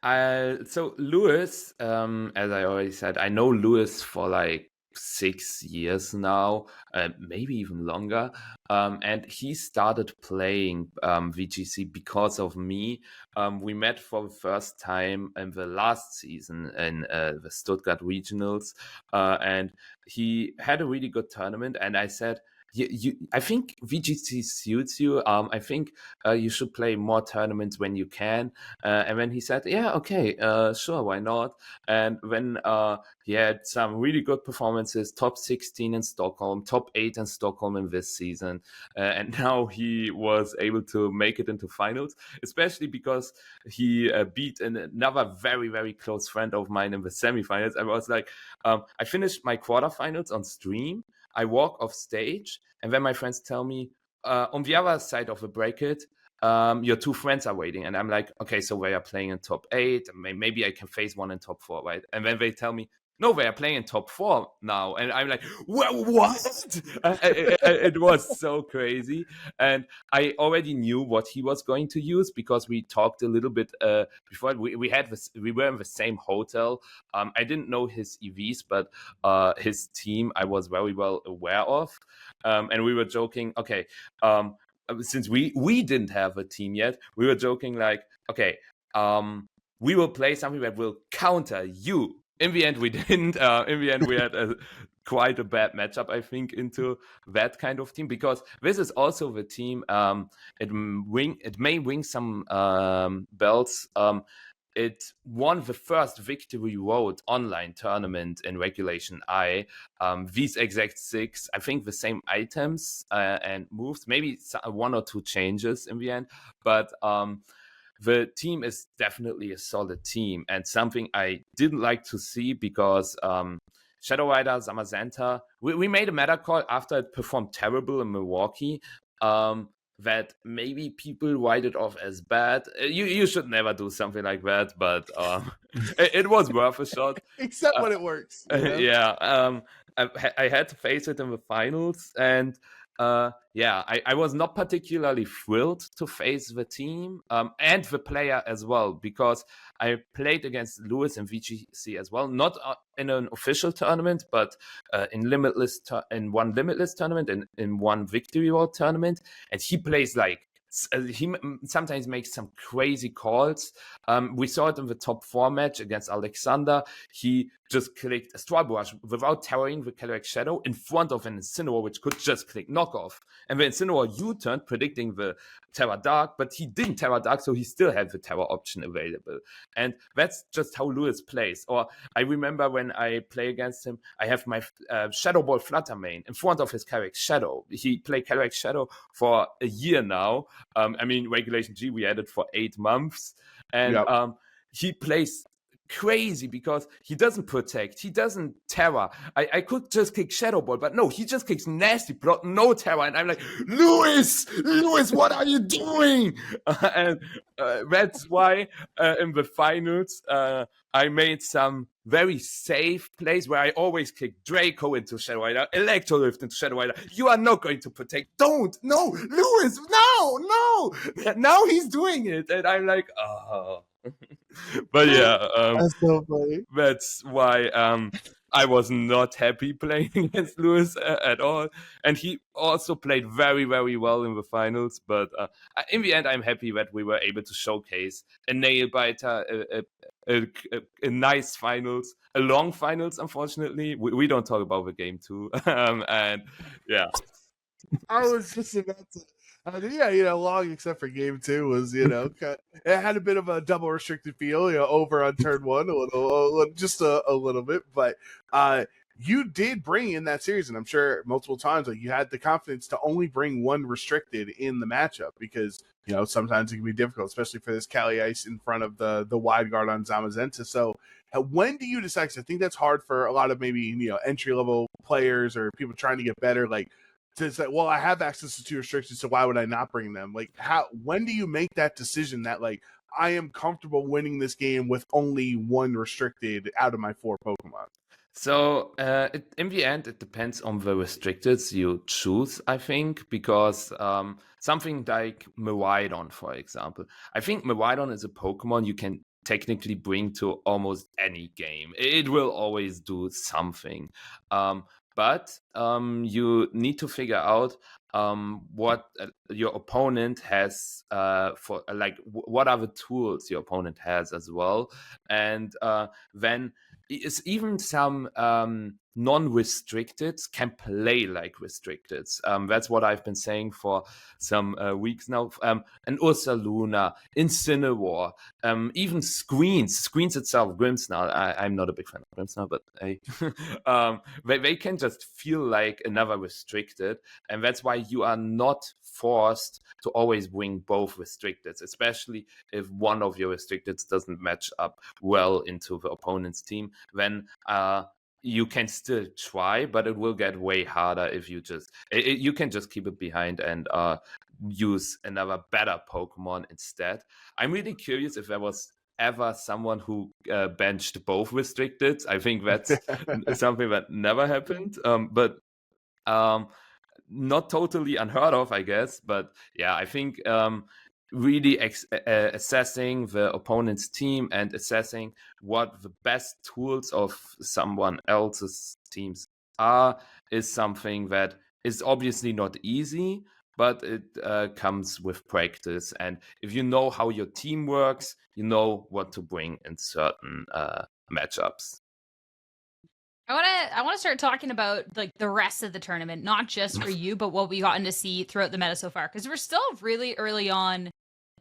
so Lewis, as I already said, I know Lewis for like 6 years now, maybe even longer, and he started playing VGC because of me. We met for the first time in the last season in the Stuttgart regionals, and he had a really good tournament, and I said, I think VGC suits you. I think you should play more tournaments when you can. And then he said, yeah, okay, sure, why not? And then he had some really good performances, top 16 in Stockholm, top 8 in Stockholm in this season. And now he was able to make it into finals, especially because he beat another very, very close friend of mine in the semifinals. I was like, I finished my quarterfinals on stream. I walk off stage, and then my friends tell me, on the other side of the bracket, your 2 friends are waiting. And I'm like, okay, so they are playing in top 8. Maybe I can face one in top 4, right? And then they tell me, no, they are playing in top 4 now. And I'm like, what? It was so crazy. And I already knew what he was going to use because we talked a little bit before. We were in the same hotel. I didn't know his EVs, but his team I was very well aware of. And we were joking, okay, since we didn't have a team yet, we were joking like, okay, we will play something that will counter you. In the end, we didn't. In the end, we had quite a bad matchup, I think, into that kind of team, because this is also the team. It may win some belts. it won the first Victory Road online tournament in Regulation I. These exact 6, I think the same items and moves, maybe 1 or 2 changes in the end, but the team is definitely a solid team, and something I didn't like to see because Shadow Rider, Zamazenta, we made a meta call after it performed terrible in Milwaukee, that maybe people write it off as bad. You should never do something like that, but it was worth a shot. Except when it works. You know? Yeah, I had to face it in the finals, and I was not particularly thrilled to face the team and the player as well, because I played against Lewis in VGC as well, not in an official tournament, but in one limitless tournament and in one Victory Road tournament, and he plays like. He sometimes makes some crazy calls. We saw it in the top 4 match against Alexander. He just clicked a Straw Brush without towering the Calyrex Shadow in front of an Incineroar, which could just click knockoff. And the Incineroar U-turned, predicting the Terra Dark, but he didn't Terra Dark, so he still had the Terra option available. And that's just how Lewis plays. Or I remember when I play against him, I have my Shadow Ball Flutter main in front of his Calyrex Shadow. He played Calyrex Shadow for a year now. I mean, Regulation G, we had it for 8 months. And he plays crazy because he doesn't protect, he doesn't Terra. I could just kick Shadow Ball, but no, he just kicks Nasty Plot, no Terra, and I'm like, Lewis, what are you doing? And that's why in the finals I made some very safe plays where I always kick Draco into Shadow Rider, Electrolift into Shadow Rider. You are not going to protect. Don't. No, Lewis, no. Now he's doing it. And I'm like, oh. But yeah, that's so funny. That's why I was not happy playing against Lewis at all. And he also played very, very well in the finals. But in the end, I'm happy that we were able to showcase a nail biter, a nice finals, a long finals. Unfortunately, we don't talk about the game too. And yeah, I was just about to. Long except for game 2 was, it had a bit of a double restricted feel, over on turn 1 just a little bit, but you did bring in that series, and I'm sure multiple times, like, you had the confidence to only bring 1 restricted in the matchup because, sometimes it can be difficult, especially for this Cali Ice in front of the wide guard on Zamazenta. So when do you decide? 'Cause I think that's hard for a lot of maybe, entry level players or people trying to get better, like, to say, well, I have access to 2 restrictions, so why would I not bring them? Like, when do you make that decision that, like, I am comfortable winning this game with only 1 restricted out of my 4 Pokemon? So in the end, it depends on the restricteds you choose, I think, because something like Miraidon, for example. I think Miraidon is a Pokemon you can technically bring to almost any game. It will always do something. But you need to figure out what your opponent has what are the tools your opponent has as well. And then it's even some non-restricted can play like restricted. That's what I've been saying for some weeks now. And Ursaluna, Incineroar, even Screens itself, Grimmsnarl. I'm not a big fan of Grimmsnarl, but hey, they can just feel like another restricted, and that's why you are not forced to always bring both restricteds, especially if one of your restricteds doesn't match up well into the opponent's team. Then you can still try, but it will get way harder if you you can just keep it behind and use another better Pokemon instead. I'm really curious if there was ever someone who benched both restricteds. I think that's something that never happened, but not totally unheard of, I guess. But yeah, I think really assessing the opponent's team and assessing what the best tools of someone else's teams are is something that is obviously not easy, but it comes with practice. And if you know how your team works, you know what to bring in certain matchups. I want to start talking about like the rest of the tournament, not just for you, but what we gotten to see throughout the meta so far, because we're still really early on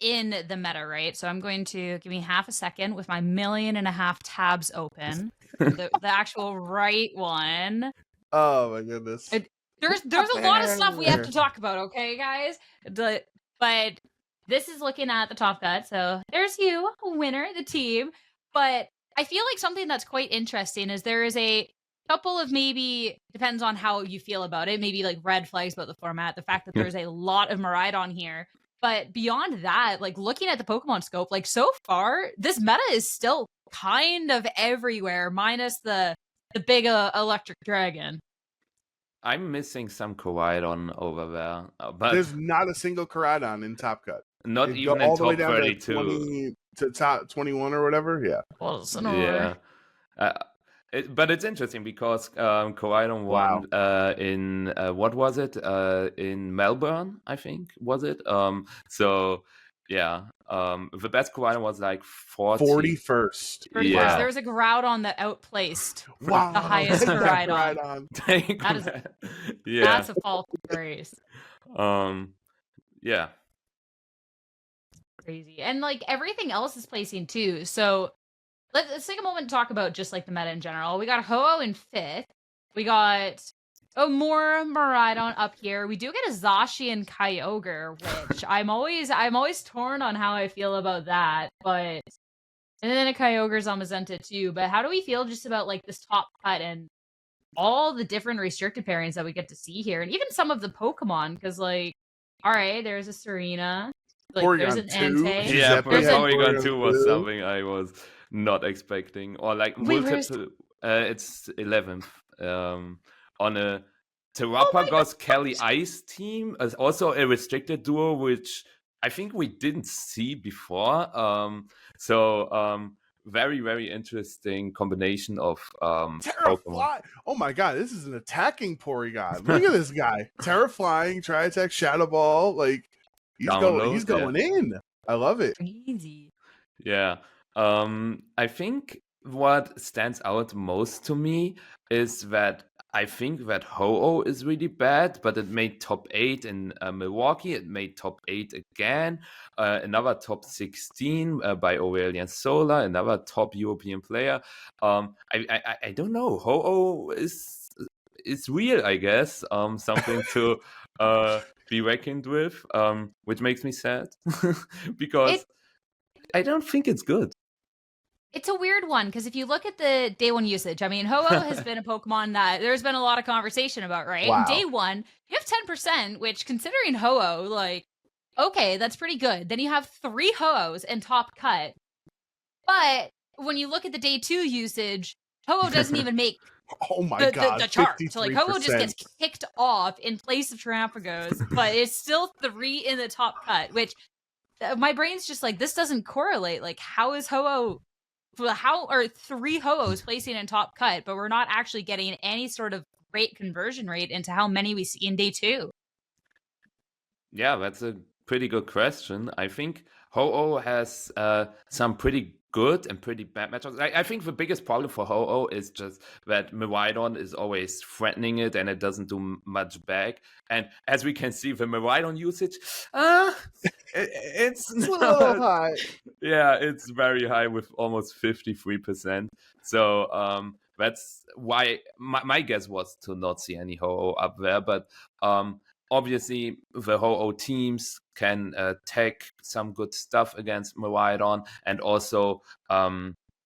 in the meta, right? So I'm going to give me half a second with my 1.5 million tabs open. the actual right one. Oh my goodness. There's a lot of stuff we have to talk about, okay, guys? But this is looking at the top cut. So there's you, winner, the team. But I feel like something that's quite interesting is there is a couple of, maybe depends on how you feel about it, maybe like red flags about the format, the fact that there's a lot of Miraidon here. But beyond that, like looking at the Pokemon scope, like so far, this meta is still kind of everywhere, minus the big electric dragon. I'm missing some Koraidon over there, but there's not a single Koraidon in Top Cut. not It even go all in the way top down 32. to 20 to top 21 or whatever. Yeah. Well, Yeah. But it's interesting because Koraidon won in what was it, in Melbourne, I think, was it? So yeah, the best Koraidon was like 41st. Yeah. There was a Groudon that outplaced the Wow. highest Koraidon. That is, yeah, that's a fall from grace. Yeah. Crazy. And like everything else is placing too. So let's take a moment to talk about just like the meta in general. We got Ho-Oh in 5th. We got more Miraidon up here. We do get a Zacian Kyogre, which I'm always torn on how I feel about that. But and then a Kyogre Zamazenta too. But how do we feel just about like this top cut and all the different restricted pairings that we get to see here, and even some of the Pokemon? Because like, all right, there's a Serena. Like, there's an Entei. Yeah, Porygon 2 was something I was not expecting. Or like multiple. It's 11th. On a Terrapagos Kelly Ice team, as also a restricted duo, which I think we didn't see before. Very, very interesting combination of Pokemon. Oh my god, this is an attacking Porygon. Look at this guy. Terraflying, Tri-Attack, Shadow Ball, like he's going in. I love it. Crazy. Yeah. I think what stands out most to me is that I think that Ho-Oh is really bad, but it made top 8 in Milwaukee. It made top 8 again. Another top 16 by Aurelian Solar, another top European player. I don't know. Ho-Oh is real, I guess. Something to be reckoned with, which makes me sad because I don't think it's good. It's a weird one, because if you look at the day 1 usage, I mean, Ho-Oh has been a Pokemon that there's been a lot of conversation about, right? Wow. And day 1, you have 10%, which, considering Ho-Oh, like, okay, that's pretty good. Then you have 3 Ho-Ohs in top cut. But when you look at the day 2 usage, Ho-Oh doesn't even make the chart. So like Ho-Oh just gets kicked off in place of Terrapagos, but it's still 3 in the top cut, which my brain's just like, this doesn't correlate. Like, how is Ho-Oh... How are 3 Ho-Ohs placing in top cut, but we're not actually getting any sort of great conversion rate into how many we see in day 2? Yeah, that's a pretty good question. I think Ho-Oh has some pretty good and pretty bad matchups. I think the biggest problem for Ho-Oh is just that Miraidon is always threatening it and it doesn't do much back. And as we can see, the Miraidon usage, it's a little high. Yeah, it's very high with almost 53%. So that's why my guess was to not see any Ho-Oh up there. But obviously, the Ho-Oh teams can take some good stuff against Miraidon, and also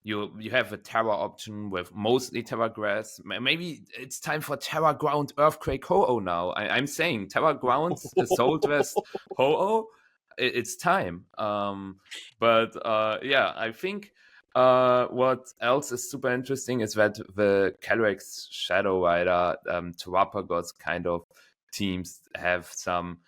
you have a Terra option with mostly Terra Grass. Maybe it's time for Terra Ground Earthquake Ho-Oh now. I'm saying Terra Grounds, Soul Dress Ho-Oh, it's time. Yeah, I think what else is super interesting is that the Calyrex Shadow Rider Terrapagos kind of teams have some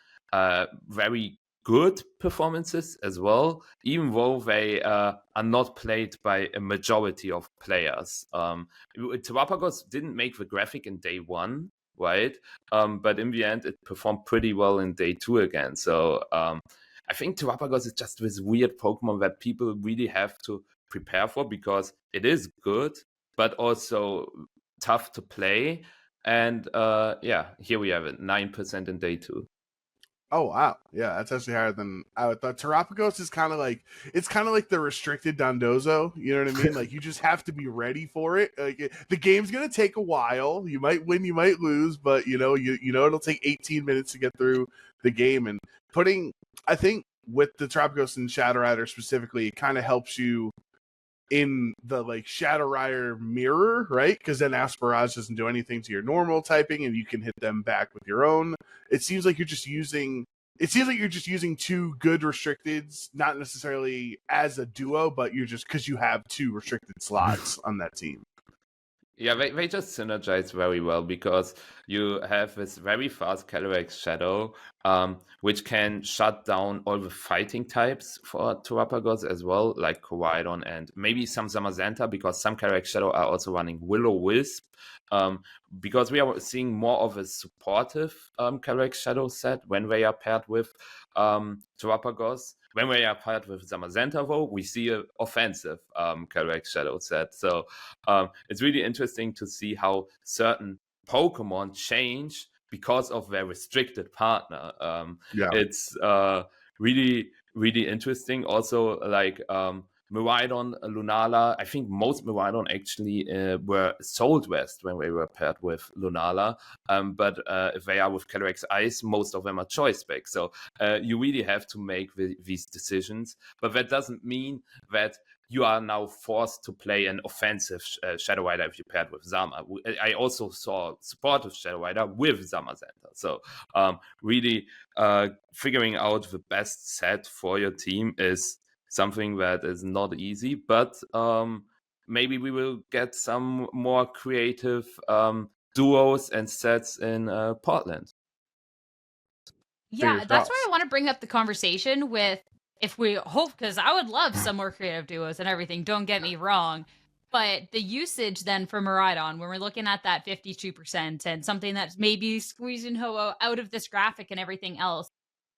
very good performances as well, even though they are not played by a majority of players. Terrapagos didn't make the graphic in day 1, right? But in the end, it performed pretty well in day 2 again. So I think Terrapagos is just this weird Pokemon that people really have to prepare for, because it is good, but also tough to play. And here we have it, 9% in day 2. Oh wow, yeah, that's actually higher than I would thought. Terapagos is kind of like the restricted Dondozo. You know what I mean? Like you just have to be ready for it. Like the game's gonna take a while. You might win, you might lose, but you know it'll take 18 minutes to get through the game. And I think with the Terapagos and Shadow Rider specifically, it kind of helps you in the like Shadow Rider mirror, right? Because then Asperage doesn't do anything to your normal typing, and you can hit them back with your own. It seems like you're just using two good restricteds, not necessarily as a duo, but you're just because you have two restricted slots on that team. Yeah, they just synergize very well because you have this very fast Calyrex Shadow, which can shut down all the fighting types for Terapagos as well, like Miraidon and maybe some Zamazenta, because some Calyrex Shadow are also running Will-O-Wisp. Because we are seeing more of a supportive Calyrex Shadow set when they are paired with Terapagos. When we are paired with Zamazenta, though, we see an offensive Calyrex Shadow set. So it's really interesting to see how certain Pokemon change because of their restricted partner. It's really, really interesting. Also, like Miraidon, Lunala. I think most Miraidon actually were sold west when they were paired with Lunala. But if they are with Calyrex Ice, most of them are choice specs. So you really have to make these decisions. But that doesn't mean that you are now forced to play an offensive Shadow Rider if you paired with Zama. I also saw supportive Shadow Rider with Zamazenta. So really figuring out the best set for your team is something that is not easy, but maybe we will get some more creative duos and sets in Portland. Yeah, that's why I want to bring up the conversation with, if we hope, because I would love some more creative duos and everything, don't get me wrong. But the usage then for Miraidon, when we're looking at that 52% and something that's maybe squeezing Ho-Oh out of this graphic and everything else,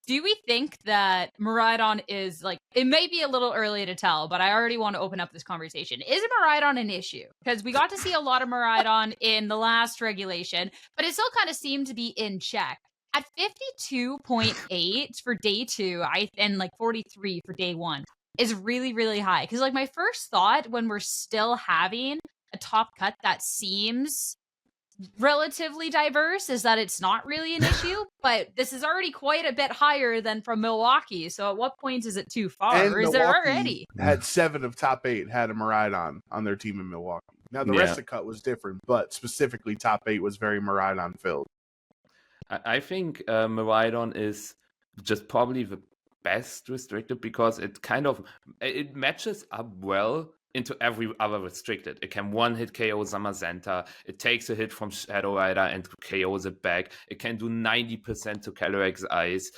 do we think that Miraidon is like, it may be a little early to tell, but I already want to open up this conversation. Is Miraidon an issue? Because we got to see a lot of Miraidon in the last regulation, but it still kind of seemed to be in check. At 52.8 for day 2, and like 43 for day 1 is really, really high. Because like my first thought when we're still having a top cut that seems relatively diverse is that it's not really an issue, but this is already quite a bit higher than from Milwaukee. So at what point is it too far? And or is Milwaukee there already? had 7 of top 8 had a Miraidon on their team in Milwaukee. Now the rest of the cut was different, but specifically top 8 was very Miraidon filled. I think Miraidon is just probably the best restricted because it matches up well into every other restricted. It can one-hit KO Zamazenta. It takes a hit from Shadow Rider and KOs it back. It can do 90% to Calyrex Ice.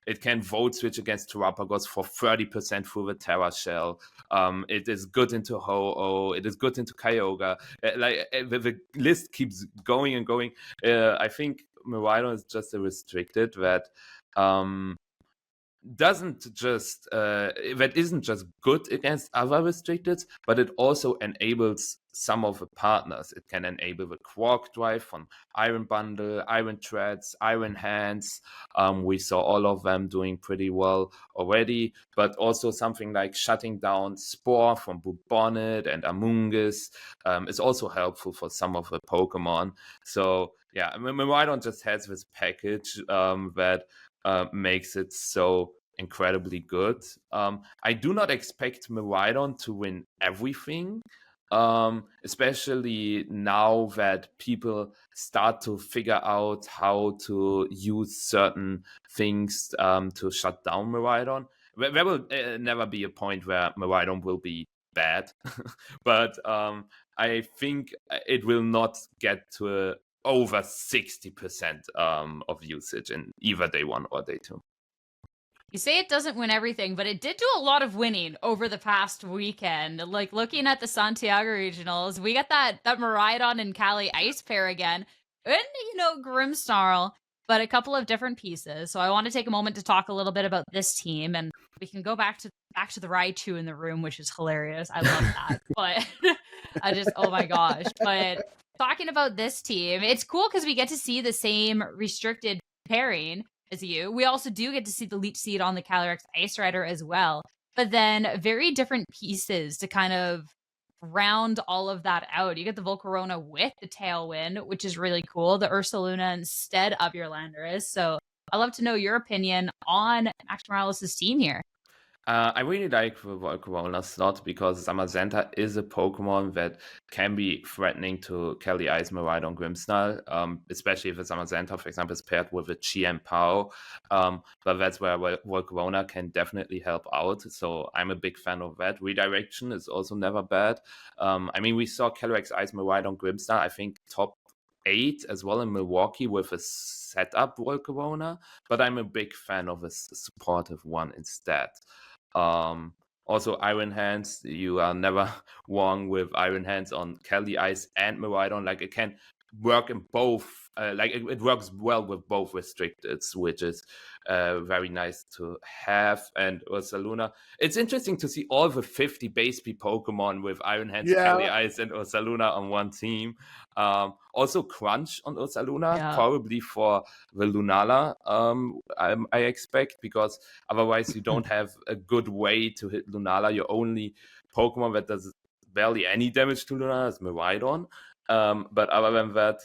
It can Volt Switch against Terapagos for 30% through the Terra Shell. It is good into Ho-Oh. It is good into Kyogre. The list keeps going and going. I think Miraidon is just a restricted that isn't just good against other restricteds, but it also enables some of the partners. It can enable the Quark Drive from Iron Bundle, Iron Treads, Iron Hands. We saw all of them doing pretty well already, but also something like shutting down Spore from Bubonnet and Amoonguss is also helpful for some of the Pokemon. So yeah, Miraidon just has this package that makes it so incredibly good. I do not expect Miraidon to win everything, especially now that people start to figure out how to use certain things to shut down Miraidon. There will never be a point where Miraidon will be bad, but I think it will not get to over 60% of usage in either day 1 or day 2. You say it doesn't win everything, but it did do a lot of winning over the past weekend. Like looking at the Santiago regionals, we got that Miraidon and Cali Ice pair again, and Grimmsnarl, but a couple of different pieces. So I want to take a moment to talk a little bit about this team, and we can go back to the Raichu in the room, which is hilarious. I love that, but oh my gosh! But talking about this team, it's cool because we get to see the same restricted pairing as you. We also do get to see the Leech Seed on the Calyrex Ice Rider as well. But then very different pieces to kind of round all of that out. You get the Volcarona with the Tailwind, which is really cool. The Ursaluna instead of your Landorus. So I'd love to know your opinion on Max Morales' team here. I really like the Volcarona slot because Zamazenta is a Pokemon that can be threatening to Kelly Ice, Miraidon, Grimmsnarl, especially if the Zamazenta, for example, is paired with a Chi and Pao. But that's where Volcarona can definitely help out. So I'm a big fan of that. Redirection is also never bad. I mean, we saw Calyrex Ice, Miraidon, Grimmsnarl, I think top 8 as well in Milwaukee with a setup Volcarona, but I'm a big fan of a supportive one instead. Also, Iron Hands, you are never wrong with Iron Hands on Kelly Ice and Miraidon. Like, it can work in both. It works well with both restricteds, which is very nice to have. And Ursaluna, it's interesting to see all the 50 base speed Pokemon with Iron Hands, Kelly Ice, and Ursaluna on one team. Also, Crunch on Ursaluna, probably for the Lunala, I expect, because otherwise you don't have a good way to hit Lunala. Your only Pokemon that does barely any damage to Lunala is Miraidon. But other than that,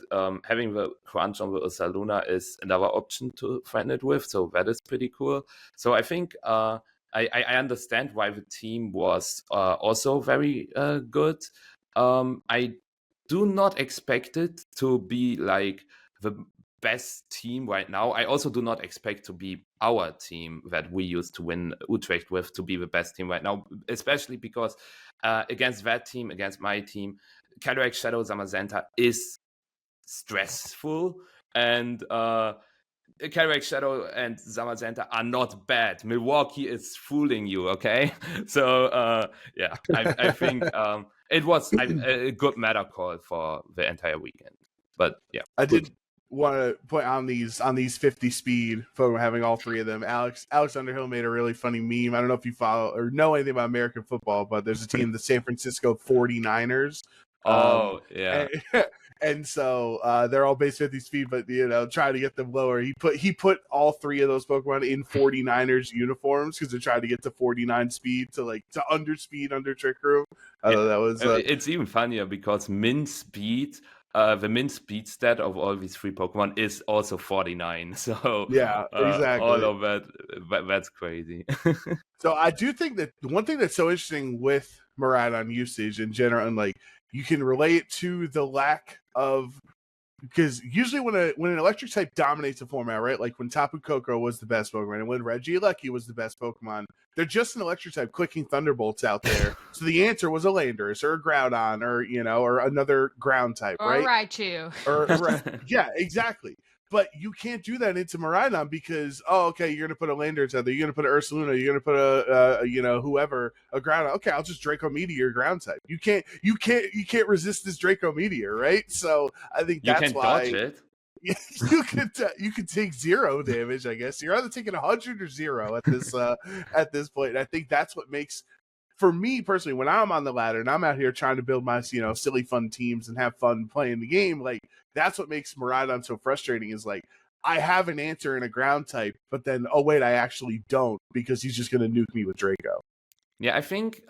having the Crunch on the Ursaluna is another option to threaten it with, so that is pretty cool. So I think I understand why the team was also very good. I do not expect it to be like the best team right now. I also do not expect to be our team that we used to win Utrecht with to be the best team right now, especially because against that team, against my team, Calyrex Shadow Zamazenta is stressful, and Calyrex Shadow and Zamazenta are not bad. Milwaukee is fooling you, okay? So I think it was a good meta call for the entire weekend. But yeah, I did want to point on these 50 speed for having all three of them. Alex Underhill made a really funny meme. I don't know if you follow or know anything about American football, but there's a team, the San Francisco 49ers. And so they're all base 50 speed, but trying to get them lower. He put all three of those Pokemon in 49ers uniforms because they're trying to get to 49 speed to underspeed under Trick Room. That was it's even funnier because min speed. The min speed stat of all these three Pokemon is also 49. So yeah, exactly. All of that's crazy. So I do think that one thing that's so interesting with Miraidon usage in general, and you can relate to the lack of, because usually when an electric type dominates a format, right? Like when Tapu Koko was the best Pokemon and when Regieleki was the best Pokemon, they're just an electric type clicking thunderbolts out there. So the answer was a Landorus or a Groudon or another ground type, or right? Raichu. Yeah, exactly. But you can't do that into Miraidon because, you're going to put a Landorus out there. You're going to put an Ursaluna. You're going to put a whoever, a Groudon. Okay, I'll just Draco Meteor ground type. You can't resist this Draco Meteor, right? So I think that's why. You can dodge you it. could take 0 damage, I guess. You're either taking 100 or 0 at this point. And I think that's what makes, for me personally, when I'm on the ladder and I'm out here trying to build my silly fun teams and have fun playing the game, that's what makes Miraidon so frustrating is I have an answer in a ground type, but then I actually don't because he's just going to nuke me with Draco. Yeah, I think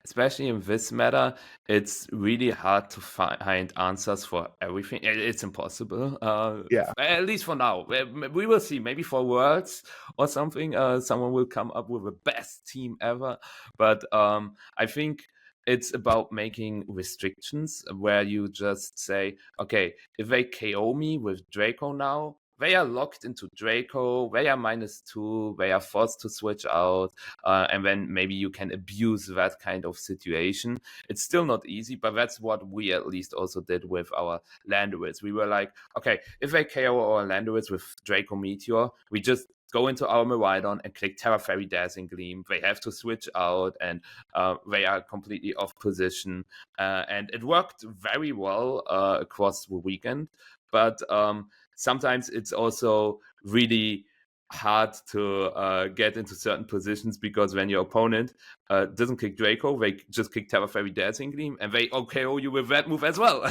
especially in this meta, it's really hard to find answers for everything. It's impossible. At least for now. We will see. Maybe for Worlds or something, someone will come up with the best team ever. But I think it's about making restrictions where you just say, okay, if they KO me with Draco now, they are locked into Draco, they are -2, they are forced to switch out, and then maybe you can abuse that kind of situation. It's still not easy, but that's what we at least also did with our Landorus. We were like, okay, if they KO our Landorus with Draco Meteor, we just go into our Miraidon and click Terra Fairy Dazzling Gleam. They have to switch out and they are completely off position. And it worked very well across the weekend. But sometimes it's also really hard to get into certain positions, because when your opponent doesn't kick Draco, they just kick Terra Fairy Dancing Gleam, and they OHKO you with that move as well.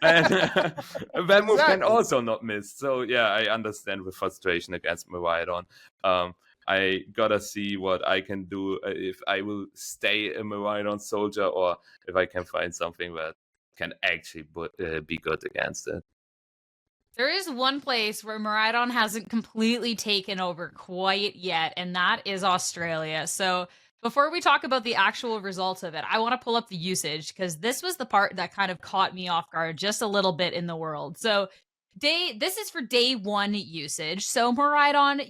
And that move can also not miss. So yeah, I understand the frustration against Miraidon. I gotta see what I can do, if I will stay a Miraidon soldier, or if I can find something that can actually be good against it. There is one place where Miraidon hasn't completely taken over quite yet, and that is Australia. So before we talk about the actual results of it, I want to pull up the usage, because this was the part that kind of caught me off guard just a little bit in the world. So this is for day 1 usage. So Miraidon,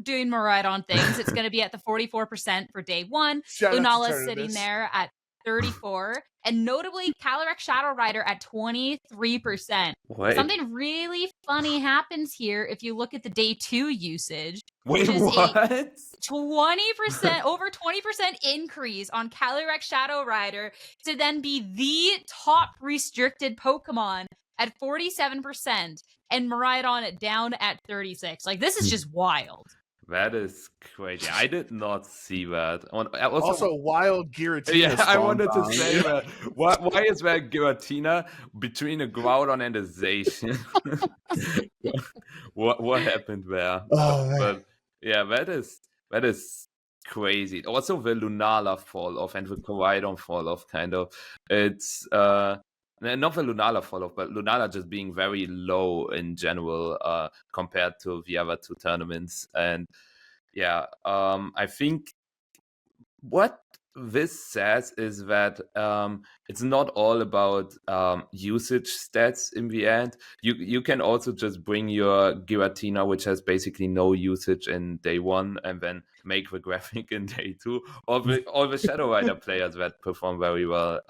doing Miraidon things. It's going to be at the 44% for day 1. Lunala's sitting there at 34, and notably Calyrex Shadow Rider at 23%. Wait. Something really funny happens here if you look at the day 2 usage. Wait, what? 20%, over 20% increase on Calyrex Shadow Rider to then be the top restricted Pokemon at 47%, and Miraidon down at 36. Like, this is just wild. That is crazy. I did not see that. Also wild Giratina. Yeah, I wanted to say that. Why is there Giratina between a Groudon and a Zacian? what happened there? But yeah, that is crazy. Also, the Lunala fall off and the Miraidon fall off, kind of. It's not the Lunala fall off, but Lunala just being very low in general compared to the other 2 tournaments. And yeah, I think what this says is that it's not all about usage stats in the end. You can also just bring your Giratina, which has basically no usage in day 1, and then make the graphic in day 2. All the Shadow Rider players that perform very well.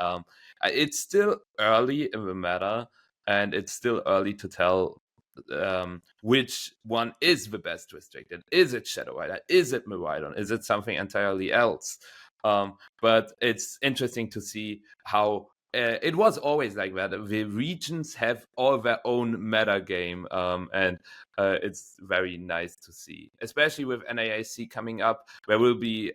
It's still early in the meta, and it's still early to tell which one is the best restricted. Is it Shadow Rider? Is it Miraidon? Is it something entirely else? But it's interesting to see how it was always like that. The regions have all their own meta game, and it's very nice to see, especially with NAIC coming up. There will be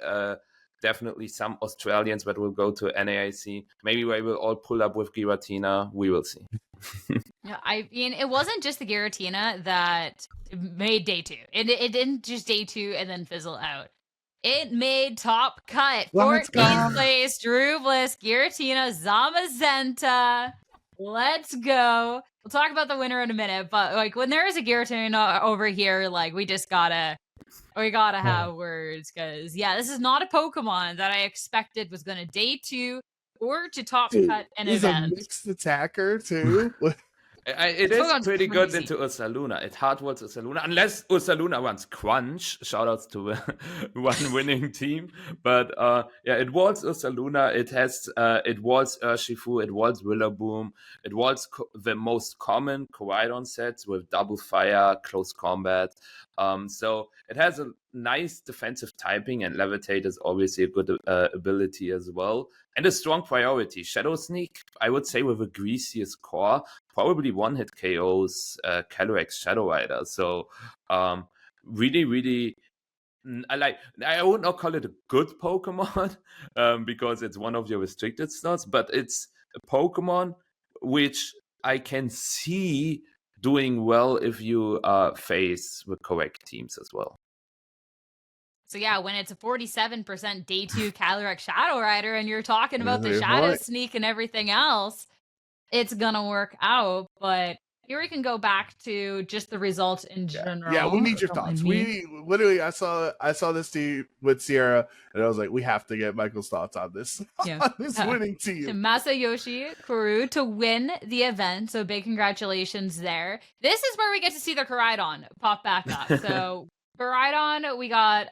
definitely some Australians that will go to NAIC. Maybe they will all pull up with Giratina. We will see. Yeah, I mean, it wasn't just the Giratina that made day 2. It didn't just day 2 and then fizzle out. It made top cut. 14th place, Drew Bliss, Giratina, Zamazenta. Let's go. We'll talk about the winner in a minute, but like, when there is a Giratina over here, like, we gotta have words, because this is not a Pokemon that I expected was gonna day 2 or to top cut an event. He's a mixed attacker too. It is pretty good into Ursaluna. It hardwalls Ursaluna, unless Ursaluna runs Crunch. Shoutouts to one winning team. But it walls Ursaluna. It walls Urshifu. It walls Rillaboom. It walls the most common Koraidon sets with double fire, close combat. So it has a nice defensive typing, and Levitate is obviously a good ability as well. And a strong priority. Shadow Sneak, I would say, with a greasiest core, probably one-hit KOs Calyrex Shadow Rider. So really, really, I would not call it a good Pokemon because it's one of your restricted slots, but it's a Pokemon which I can see doing well if you face the correct teams as well. So yeah, when it's a 47% day 2 Calyrex Shadow Rider and you're talking about the Shadow Sneak and everything else, it's gonna work out. But here we can go back to just the results in general. Yeah, we need your thoughts. We literally, I saw this team with Sierra, and I was like, we have to get Michael's thoughts on this, on this winning team. Masayoshi Kuru to win the event, so big congratulations there. This is where we get to see the Koraidon pop back up. So Koraidon, we got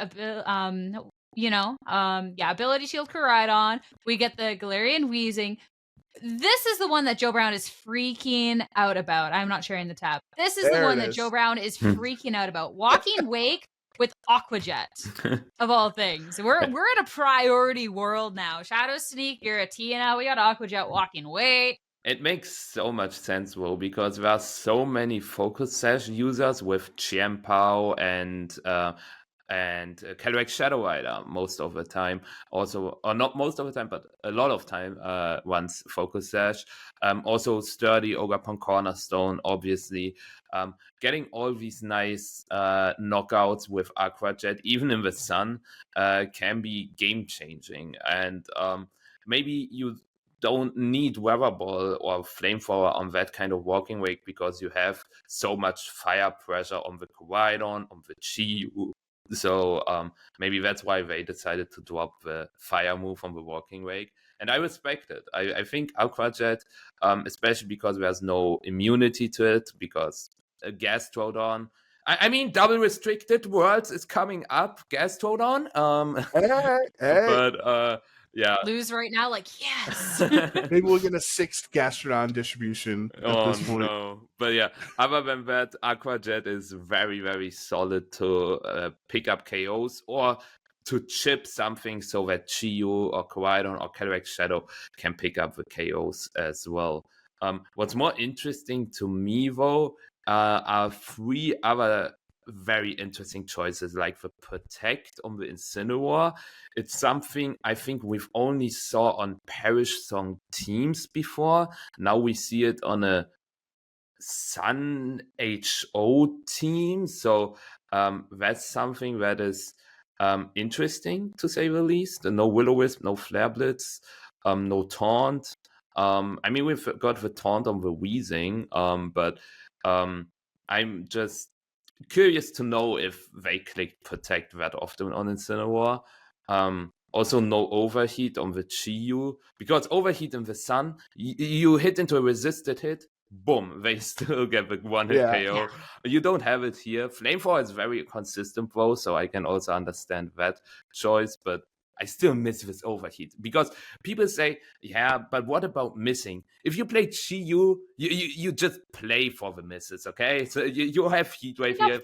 Ability Shield Koraidon. We get the Galarian Wheezing. This is the one that Joe Brown is freaking out about. I'm not sharing the tab. This is the one that Joe Brown is freaking out about. Walking Wake with Aqua Jet, of all things. We're in a priority world now. Shadow Sneak, Giratina. We got Aqua Jet, Walking Wake. It makes so much sense, though, because there are so many Focus Sash users with Chiempao and Calyrex Shadow Rider most of the time. Also, or not most of the time, but a lot of time once Focus Sash. Also, Sturdy, Ogapon Cornerstone, obviously. Getting all these nice knockouts with Aqua Jet, even in the sun, can be game changing. And maybe you don't need Weather Ball or Flamethrower on that kind of walking wake because you have so much fire pressure on the Koraidon, on the Chi. So maybe that's why they decided to drop the fire move on the walking wake. And I respect it. I think Aqua Jet, especially because there's no immunity to it, because a Gas Throwdown. I mean, double restricted worlds is coming up, Gas Throwdown. Hey. But yeah. Lose right now, like, yes. Maybe we'll get a 6th Gastrodon distribution at this point. No. But yeah, other than that, Aqua Jet is very, very solid to pick up KOs or to chip something so that Chiyu or Koraidon or Calyrex Shadow can pick up the KOs as well. What's more interesting to me, though, are 3 other very interesting choices, like the Protect on the Incineroar. It's something I think we've only saw on Perish Song teams before. Now we see it on a Sun HO team. So that's something that is interesting, to say the least. No Will-O-Wisp, no Flare Blitz, no Taunt. I mean, we've got the Taunt on the Wheezing, but I'm just curious to know if they click Protect that often on Incineroar. Also, no Overheat on the Chiyu, because Overheat in the Sun, you hit into a resisted hit, boom, they still get the one-hit KO. You don't have it here. Flamethrower is very consistent, though, so I can also understand that choice, but I still miss this Overheat, because people say, yeah, but what about missing? If you play Chiyu, you just play for the misses, okay? So you have Heatwave, you have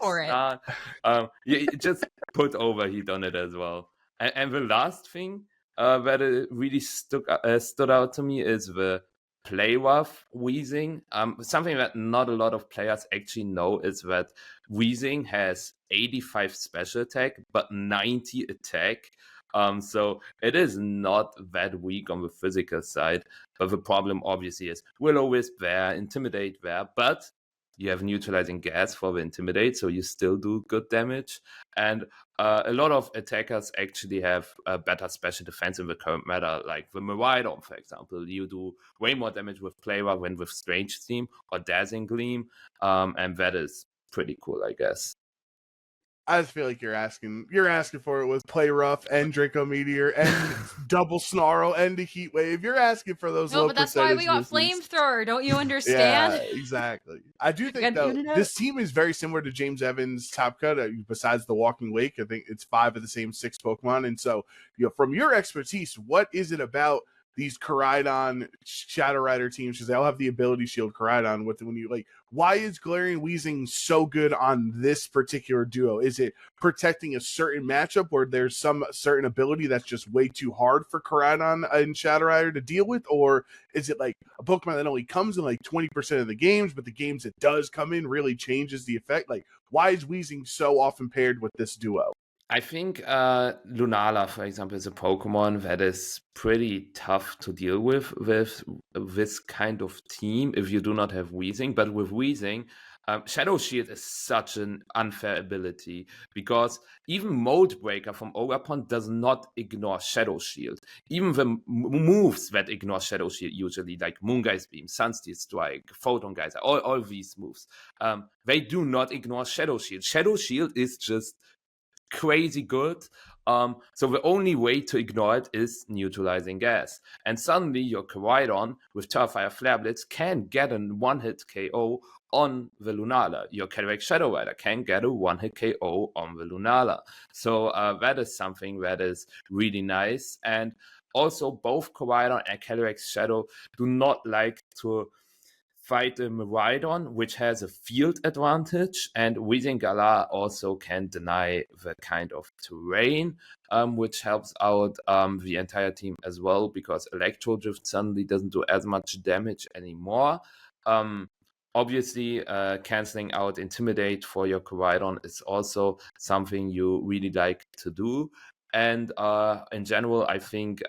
Star. You just put Overheat on it as well. And the last thing that really stood out to me is the play rough Wheezing. Something that not a lot of players actually know is that Wheezing has 85 special attack, but 90 attack. So it is not that weak on the physical side, but the problem obviously is Will-O-Wisp there, Intimidate there, but you have neutralizing gas for the Intimidate, so you still do good damage. And a lot of attackers actually have a better special defense in the current meta, like the Miraidon, for example. You do way more damage with Playra than with Strange Steam or Dazzling Gleam, and that is pretty cool, I guess. I just feel like you're asking for it with Play Rough and Draco Meteor and Double Snarl and the Heat Wave. You're asking for those low percentage. No, but that's why we got Flamethrower. Don't you understand? Yeah, exactly. I do think though this team is very similar to James Evans' top cut. Besides the Walking Wake, I think it's 5 of the same 6 Pokemon. And so, from your expertise, what is it about these Koraidon Shadow Rider teams, because they all have the ability shield Koraidon with when you like, why is Galarian Wheezing so good on this particular duo? Is it protecting a certain matchup where there's some certain ability that's just way too hard for Koraidon and Shadow Rider to deal with? Or is it like a Pokemon that only comes in like 20% of the games, but the games it does come in really changes the effect? Like, why is Wheezing so often paired with this duo? I think Lunala, for example, is a Pokemon that is pretty tough to deal with this kind of team if you do not have Wheezing. But with Wheezing, Shadow Shield is such an unfair ability, because even Mold Breaker from Ogapon does not ignore Shadow Shield. Even the moves that ignore Shadow Shield usually, like Moongeist Beam, Sunsteel Strike, Photon Geyser, all these moves, they do not ignore Shadow Shield. Shadow Shield is just crazy good. So the only way to ignore it is neutralizing gas. And suddenly your Koraidon with Turfire Flare Blitz can get a one-hit KO on the Lunala. Your Calyrex Shadow Rider can get a one-hit KO on the Lunala. So that is something that is really nice. And also both Koraidon and Calyrex Shadow do not like to fight a Miraidon, which has a field advantage, and Weezing Galar also can deny the kind of terrain, which helps out the entire team as well, because Electro Drift suddenly doesn't do as much damage anymore. Obviously, canceling out Intimidate for your Koraidon is also something you really like to do. And in general, I think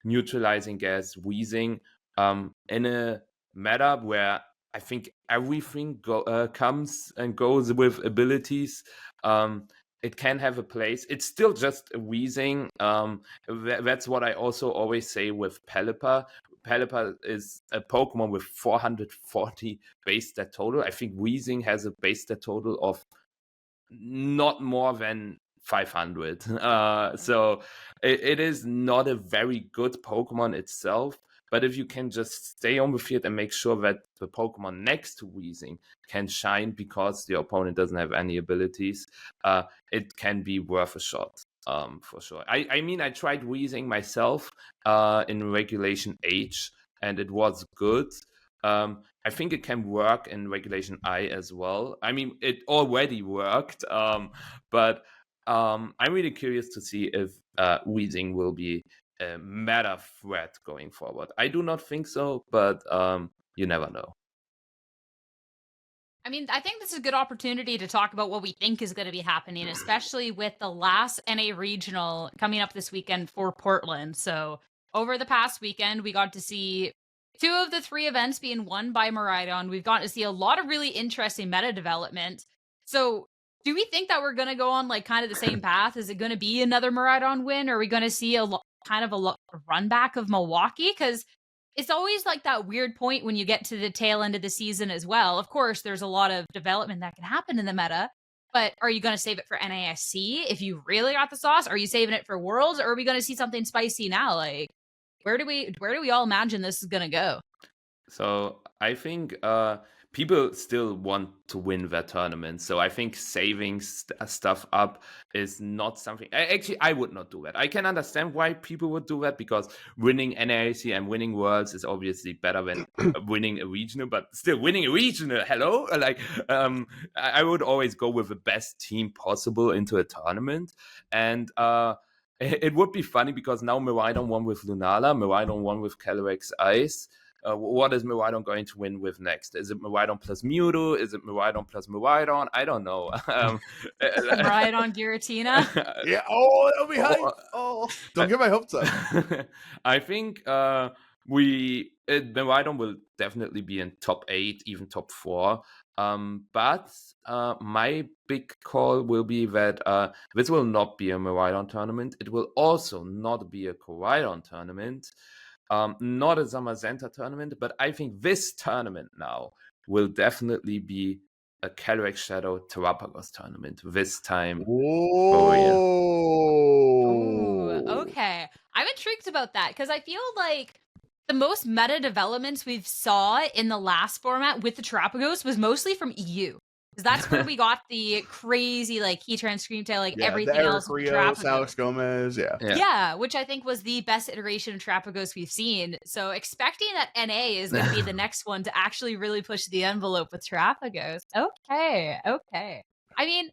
neutralizing gas, Weezing, in a meta where I think everything comes and goes with abilities, it can have a place. It's still just a Weezing. That's what I also always say with Pelipper. Pelipper is a Pokemon with 440 base stat total. I think Weezing has a base stat total of not more than 500. So it is not a very good Pokemon itself. But if you can just stay on the field and make sure that the Pokemon next to Weezing can shine because the opponent doesn't have any abilities, it can be worth a shot. For sure. I mean, I tried Weezing myself in Regulation H, and it was good. I think it can work in Regulation I as well. I mean, it already worked, but I'm really curious to see if Weezing will be a meta threat going forward. I do not think so, but you never know. I mean, I think this is a good opportunity to talk about what we think is going to be happening, especially with the last NA regional coming up this weekend for Portland. So over the past weekend, we got to see 2 of the 3 events being won by Miraidon. We've gotten to see a lot of really interesting meta development. So do we think that we're going to go on like kind of the same path? Is it going to be another Miraidon win? Or are we going to see a run back of Milwaukee? Because it's always like that weird point when you get to the tail end of the season as well. Of course, there's a lot of development that can happen in the meta, but are you going to save it for NASC if you really got the sauce? Are you saving it for Worlds, or are we going to see something spicy now? Like, where do we all imagine this is going to go? So I think people still want to win their tournament. So I think saving stuff up is not something. Actually, I would not do that. I can understand why people would do that, because winning NAC and winning Worlds is obviously better than winning a regional. But still, winning a regional, hello, like I would always go with the best team possible into a tournament. And it would be funny because now Miraidon won with Lunala, Miraidon won with Calyrex Ice. What is Miraidon going to win with next? Is it Miraidon plus Mewtwo? Is it Miraidon plus Miraidon? I don't know. Miraidon Giratina? Yeah. Oh, that'll be hype. Oh, don't get my hopes up. I think Miraidon will definitely be in top 8, even top 4. But my big call will be that this will not be a Miraidon tournament. It will also not be a Koraidon tournament. Not a Zamazenta tournament, but I think this tournament now will definitely be a Calyrex Shadow Terrapagos tournament this time. Ooh, okay. I'm intrigued about that because I feel like the most meta developments we've saw in the last format with the Terrapagos was mostly from EU. Because that's where we got the crazy, like, Heatran, Screamtail, like, everything else. Rios, Alex Gomez, yeah, which I think was the best iteration of Terrapagos we've seen. So expecting that NA is going to be the next one to actually really push the envelope with Terrapagos. Okay. I mean,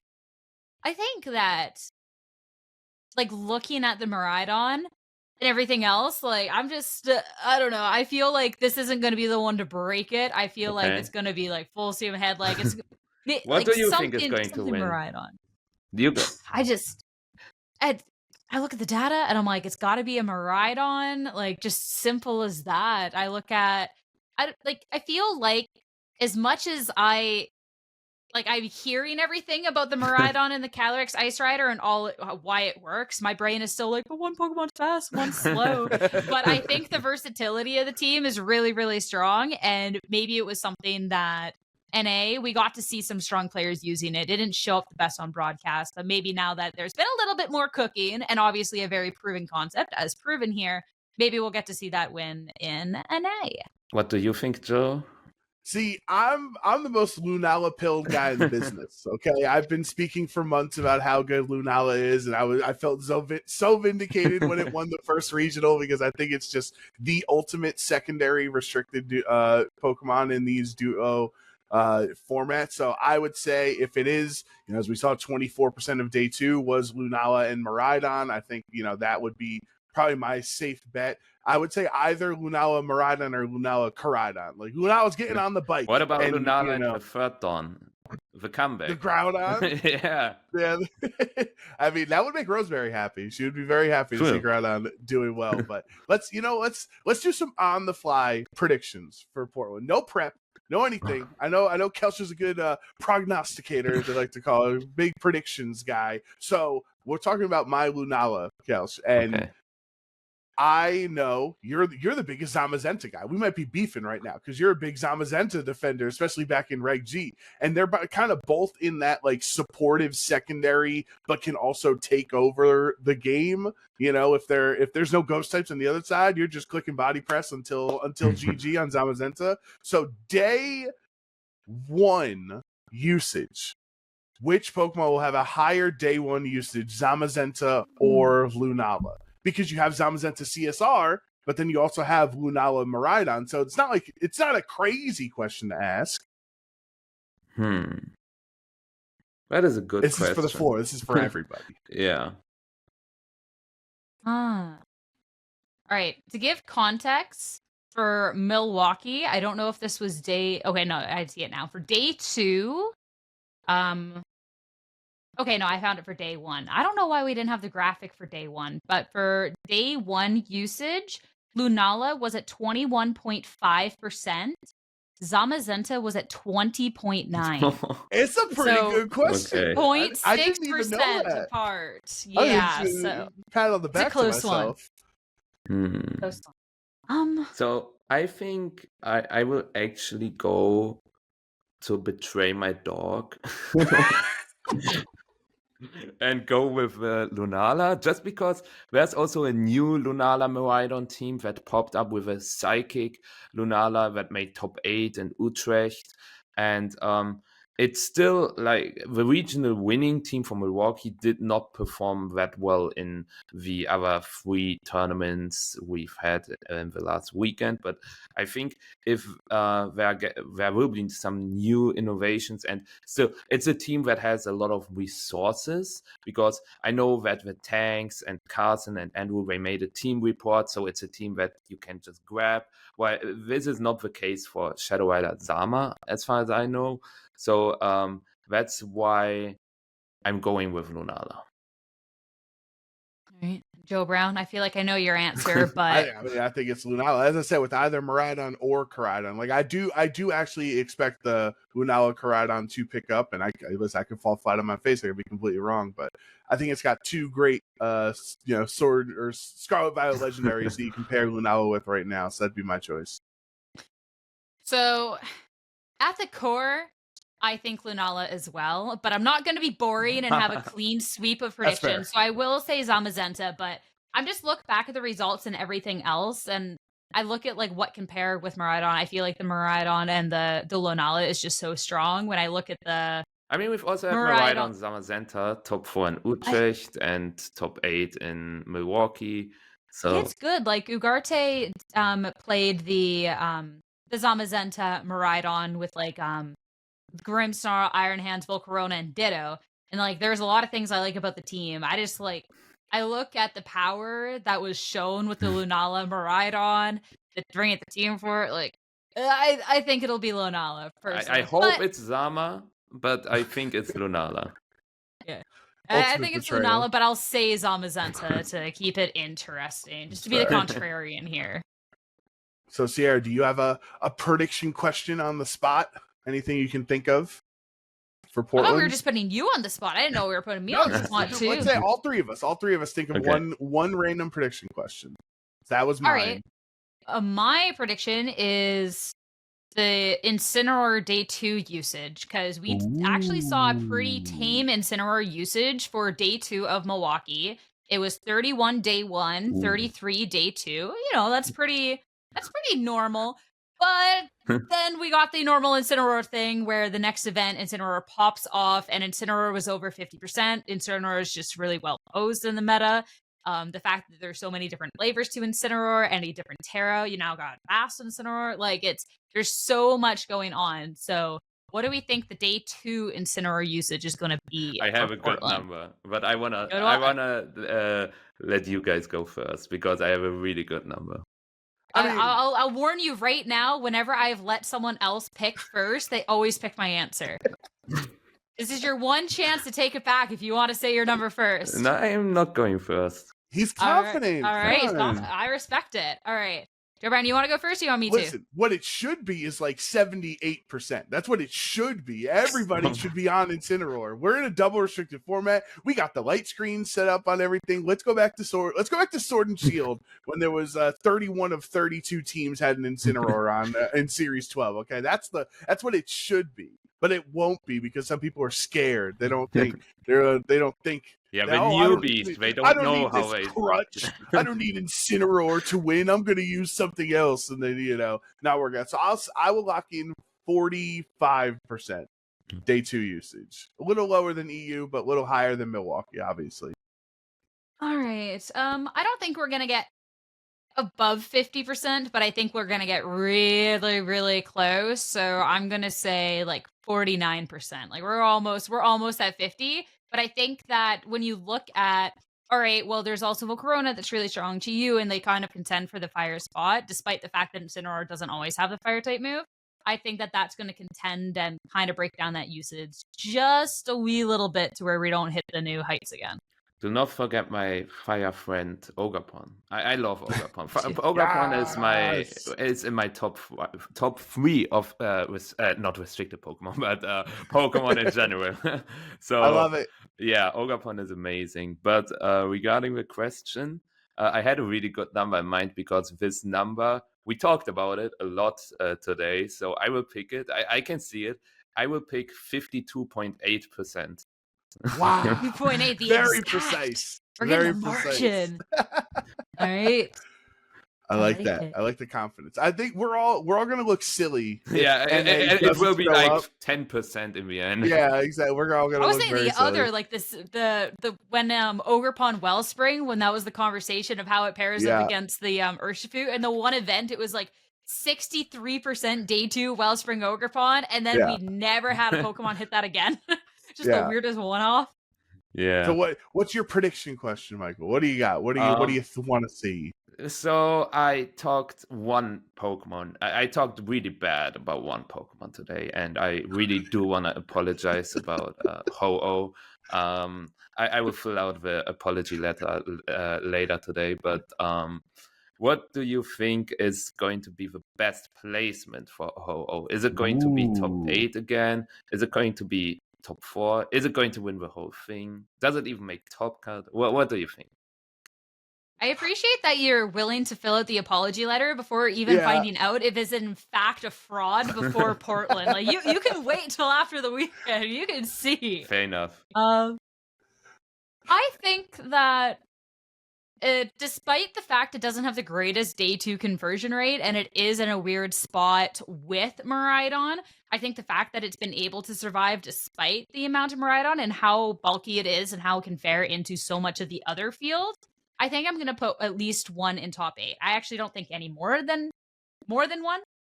I think that, like, looking at the Miraidon and everything else, like, I'm just, I don't know. I feel like this isn't going to be the one to break it. I feel like it's going to be, like, full steam ahead. Like, it's... What do you think is going to win? Miraidon. I look at the data and I'm like, it's got to be a Miraidon. Like, just simple as that. I feel like as much as I'm hearing everything about the Miraidon and the Calyrex Ice Rider and all why it works, my brain is still like, one Pokemon's fast, one's slow. But I think the versatility of the team is really, really strong. And maybe it was something that NA, we got to see some strong players using it. It didn't show up the best on broadcast, but maybe now that there's been a little bit more cooking and obviously a very proven concept as proven here, maybe we'll get to see that win in NA. What do you think, Joe? See, I'm the most Lunala pilled guy in the business. Okay, I've been speaking for months about how good Lunala is, and I felt so vindicated when it won the first regional because I think it's just the ultimate secondary restricted Pokemon in these duo formats. So I would say if it is, as we saw, 24% of day 2 was Lunala and Miraidon. I think that would be probably my safe bet. I would say either Lunala Miraidon or Lunala Koraidon. Like Lunala's getting on the bike. What about and, Lunala and the third Dawn? The comeback. The Groudon? Yeah. I mean, that would make Rosemary happy. She would be very happy to see Groudon doing well. But let's do some on the fly predictions for Portland. No prep, no anything. I know Kelsch is a good prognosticator, they like to call it, big predictions guy. So we're talking about my Lunala, Kelsch, and Okay. I know you're the biggest Zamazenta guy. We might be beefing right now because you're a big Zamazenta defender, especially back in Reg G. And they're kind of both in that like supportive secondary, but can also take over the game. If there's no ghost types on the other side, you're just clicking body press until GG on Zamazenta. So day 1 usage. Which Pokemon will have a higher day 1 usage, Zamazenta or Lunala? Because you have Zamazenta CSR, but then you also have Lunala Miraidon. So it's not a crazy question to ask. That is a good question. This is for the floor. This is for everybody. Yeah. All right. To give context for Milwaukee, I don't know if this was day. Okay, no, I see it now. For day 2, okay, no, I found it for day 1. I don't know why we didn't have the graphic for day 1, but for day 1 usage, Lunala was at 21.5%. Zamazenta was at 20.9. It's a pretty good question. Okay. 0.6% apart. Yeah, so pat on the back it's a close one. Close one. So I think I will actually go to betray my dog. And go with Lunala, just because there's also a new Lunala Miraidon team that popped up with a psychic Lunala that made top 8 in Utrecht, and it's still like the regional winning team from Milwaukee did not perform that well in the other 3 tournaments we've had in the last weekend. But I think if there will be some new innovations, and still it's a team that has a lot of resources, because I know that the Tanks and Carson and Andrew, they made a team report, so it's a team that you can just grab. Well, this is not the case for Shadow Rider Zama, as far as I know. So that's why I'm going with Lunala. All right. Joe Brown, I feel like I know your answer, but I think it's Lunala. As I said, with either Miraidon or Koraidon. Like I do actually expect the Lunala Koraidon to pick up, and I could fall flat on my face. I could be completely wrong, but I think it's got 2 great Sword or Scarlet Violet legendaries that you compare Lunala with right now. So that'd be my choice. So at the core, I think Lunala as well, but I'm not going to be boring and have a clean sweep of predictions. So I will say Zamazenta, but I'm just look back at the results and everything else, and I look at like what compared with Miraidon. I feel like the Miraidon and the Lunala is just so strong. When I look at the, I mean, we've also had Miraidon Zamazenta, top 4 in Utrecht and top 8 in Milwaukee. So it's good. Like Ugarte played the Zamazenta Miraidon with like Grimmsnarl, Iron Hands, Volcarona, and Ditto. And like there's a lot of things I like about the team. I look at the power that was shown with the Lunala Miraidon to bring it the team for it. Like I think it'll be Lunala personally. I hope it's Zama, but I think it's Lunala. Yeah. I think it's Lunala, but I'll say Zamazenta to keep it interesting, just to be the contrarian here. So Sierra, do you have a prediction question on the spot? Anything you can think of for Portland? I thought we were just putting you on the spot. I didn't know we were putting me on the spot too. Let's say all three of us think of one random prediction question. That was mine. All right. My prediction is the Incineroar Day 2 usage, because we actually saw a pretty tame Incineroar usage for Day 2 of Milwaukee. It was 31 Day 1, 33 Day 2. That's pretty normal. But then we got the normal Incineroar thing where the next event, Incineroar pops off, and Incineroar was over 50%. Incineroar is just really well posed in the meta. The fact that there's so many different flavors to Incineroar, any different Terra, you now got Fast Incineroar. Like, there's so much going on. So what do we think the day 2 Incineroar usage is going to be? I have a good Portland? number, but I wanna let you guys go first because I have a really good number. I'll warn you right now, whenever I've let someone else pick first, they always pick my answer. This is your one chance to take it back if you want to say your number first. No, I am not going first. He's confident. All right. I respect it. All right. Joe Brian, you want to go first or you want me to? Listen, what it should be is like 78%. That's what it should be. Everybody should be on Incineroar. We're in a double restricted format. We got the light screen set up on everything. Let's go back to Sword. Let's go back to Sword and Shield when there was 31 of 32 teams had an Incineroar on in Series 12. Okay, that's what it should be. But it won't be because some people are scared. They don't think they don't think. Yeah, but newbies, they don't know how they. Crutch. I don't need Incineroar to win. I'm going to use something else, and then not work out. So I will lock in 45% day 2 usage. A little lower than EU, but a little higher than Milwaukee, obviously. All right. I don't think we're gonna get above 50%, but I think we're gonna get really, really close. So I'm gonna say like 49%. Like we're almost at 50. But I think that when you look at, all right, well, there's also Volcarona that's really strong to you, and they kind of contend for the fire spot, despite the fact that Incineroar doesn't always have the fire type move. I think that that's going to contend and kind of break down that usage just a wee little bit to where we don't hit the new heights again. Do not forget my fire friend Ogerpon. I love Ogerpon. Ogerpon is in my top 3 of not restricted Pokemon, but Pokemon in general. So I love it. Yeah, Ogerpon is amazing. But regarding the question, I had a really good number in mind because this number, we talked about it a lot today. So I will pick it. I can see it. I will pick 52.8%. Wow. 2.8, the very exact. precise. We're very getting the precise. margin. All right. I like like that. it. I like the confidence. I think we're all gonna look silly. Yeah, and it will be like 10% in the end. Yeah, exactly. We're all gonna. I was look saying very the silly. other, like this, the when Ogerpon Wellspring, when that was the conversation of how it pairs up against the Urshifu, and the one event it was like 63% day 2 Wellspring Ogerpon, and then we never had a Pokemon hit that again. Just the weirdest one-off. Yeah. So what's your prediction question, Michael? What do you got? What do you want to see? So I talked one Pokemon. I talked really bad about one Pokemon today, and I really do want to apologize about Ho-Oh. I will fill out the apology letter later today, but what do you think is going to be the best placement for Ho-Oh? Is it going to be top 8 again? Is it going to be top 4? Is it going to win the whole thing? Does it even make top cut? What do you think? I appreciate that you're willing to fill out the apology letter before even finding out if it's in fact a fraud before Portland. Like you can wait till after the weekend. You can see. Fair enough. I think that despite the fact it doesn't have the greatest day 2 conversion rate and it is in a weird spot with Miraidon, I think the fact that it's been able to survive despite the amount of Miraidon and how bulky it is and how it can fare into so much of the other field, I think I'm going to put at least 1 in top 8. I actually don't think any more than 1.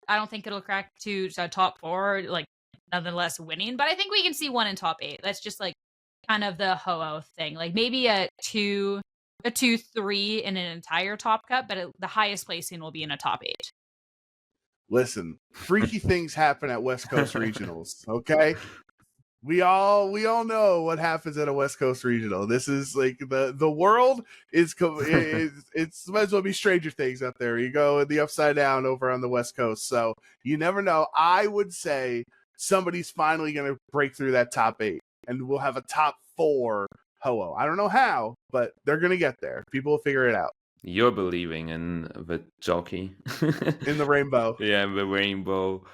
I don't think it'll crack to top 4, like nonetheless winning, but I think we can see 1 in top 8. That's just like kind of the Ho-Oh thing. Like maybe a 2-3 in an entire top cut, but the highest placing will be in a top 8. Listen, freaky things happen at West Coast Regionals, okay? We all know what happens at a West Coast Regional. This is like the world is it's might as well be Stranger Things out there. You go in the upside down over on the West Coast. So you never know. I would say somebody's finally going to break through that top 8 and we'll have a top 4 Ho-Oh. I don't know how, but they're going to get there. People will figure it out. You're believing in the jockey. In the rainbow. Yeah, the rainbow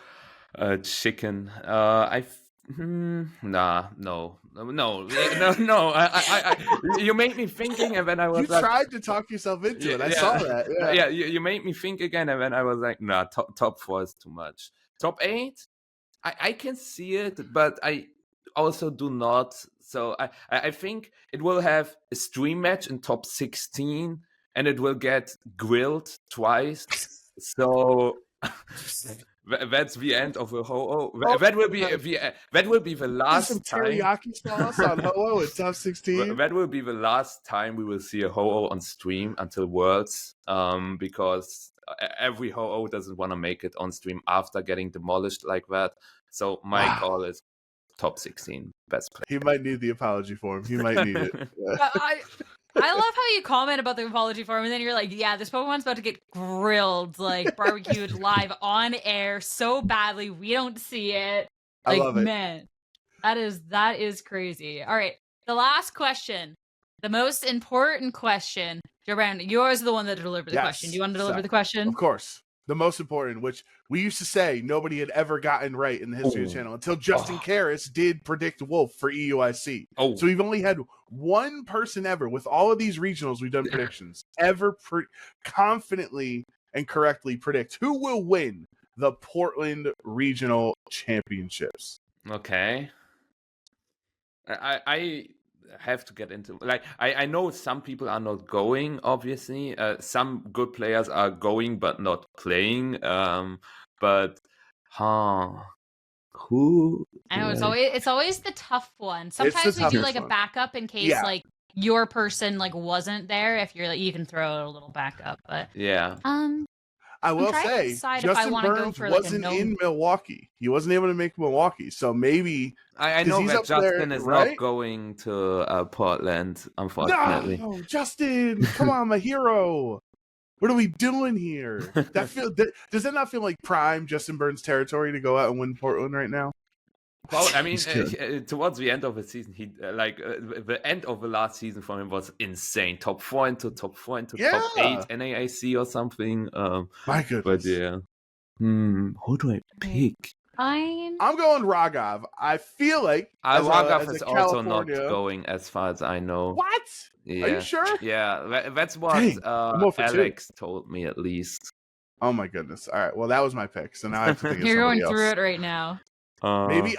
chicken. Nah, no. You made me thinking, and then I was You like, tried to talk yourself into it. I saw that. Yeah. You made me think again, and then I was like, nah, top 4 is too much. Top 8, I can see it, but I also do not. So I think it will have a stream match in top 16, and it will get grilled twice. So that's the end of the Ho-Oh. That will be the last Some time. teriyaki sauce on Ho-Oh in top 16. That will be the last time we will see a Ho-Oh on stream until Worlds, because every Ho-Oh doesn't want to make it on stream after getting demolished like that. So my call is top 16 best player. He might need the apology form. He might need it. Yeah. I love how you comment about the apology form, and then you're like, yeah, this Pokemon's about to get grilled, like barbecued live on air so badly we don't see it. Like, I love it. Man, that is crazy. All right, the last question, the most important question. Joe Brown, you're the one that delivered the question. Do you want to deliver the question? Of course. The most important, which we used to say nobody had ever gotten right in the history of the channel until Justin Karras did predict Wolf for EUIC. So we've only had one person ever with all of these regionals we've done predictions ever confidently and correctly predict who will win the Portland Regional Championships. Okay. I have to get into, like, I know some people are not going, obviously. Some good players are going but not playing. But who? I know it's always the tough one. Sometimes we do like a backup in case like your person like wasn't there. If you're like, you can throw a little backup, but I will say, Justin Burns wasn't in Milwaukee. He wasn't able to make Milwaukee, so maybe I know that Justin is not going to Portland, unfortunately. No, Justin, come on, my hero. What are we doing here? Does that not feel like prime Justin Burns territory to go out and win Portland right now? Well, I mean, towards the end of the season, he the end of the last season for him was insane. Top 4 into top 8 NAIC or something. My goodness. But yeah, who do I pick? I'm going Raghav. I feel like Raghav is also not going, as far as I know. What? Yeah. Are you sure? Yeah, that's what Alex told me, at least. Oh my goodness! All right, well that was my pick, so now I have to think of You're somebody going through it right now. Maybe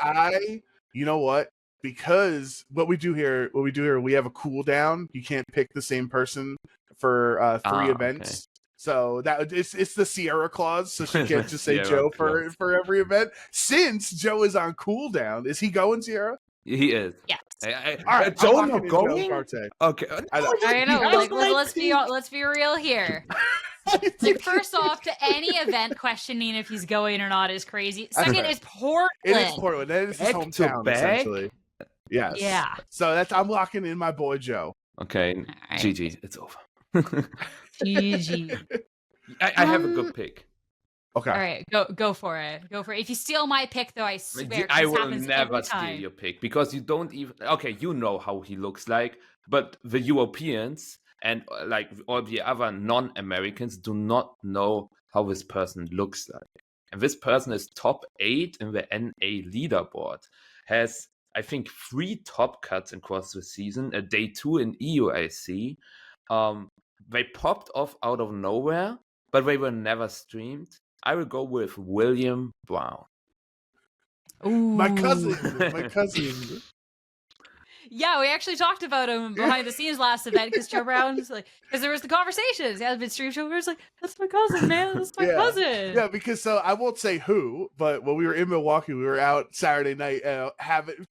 you know what? Because what we do here, we have a cooldown. You can't pick the same person for 3 events. Okay. So that it's the Sierra clause, so she can't just say Joe for every event. Since Joe is on cooldown, is he going, Sierra? He is. Yes. All right, Joe not going? Okay. I know. Like, let's be real here. Like, first off, to any event, questioning if he's going or not is crazy. Second is Portland. It is Portland. That is his hometown, essentially. Yes. Yeah. So I'm locking in my boy Joe. Okay. Right. GG. It's over. GG. I have a good pick. Okay. All right. Go for it. Go for it. If you steal my pick, though, I swear I will never steal your pick, because you don't even. Okay, you know how he looks like, but the Europeans and like all the other non-Americans do not know how this person looks like. And this person is top 8 in the NA leaderboard. Has, I think, 3 top cuts across the season. A day 2 in EUIC. They popped off out of nowhere, but they were never streamed. I will go with William Brown. Ooh. My cousin. Yeah, we actually talked about him behind the scenes last event, because Joe Brown's like, because there was the conversations. Yeah, been stream show. We was like, that's my cousin, man. That's my cousin. Yeah, because I won't say who, but when we were in Milwaukee, we were out Saturday night,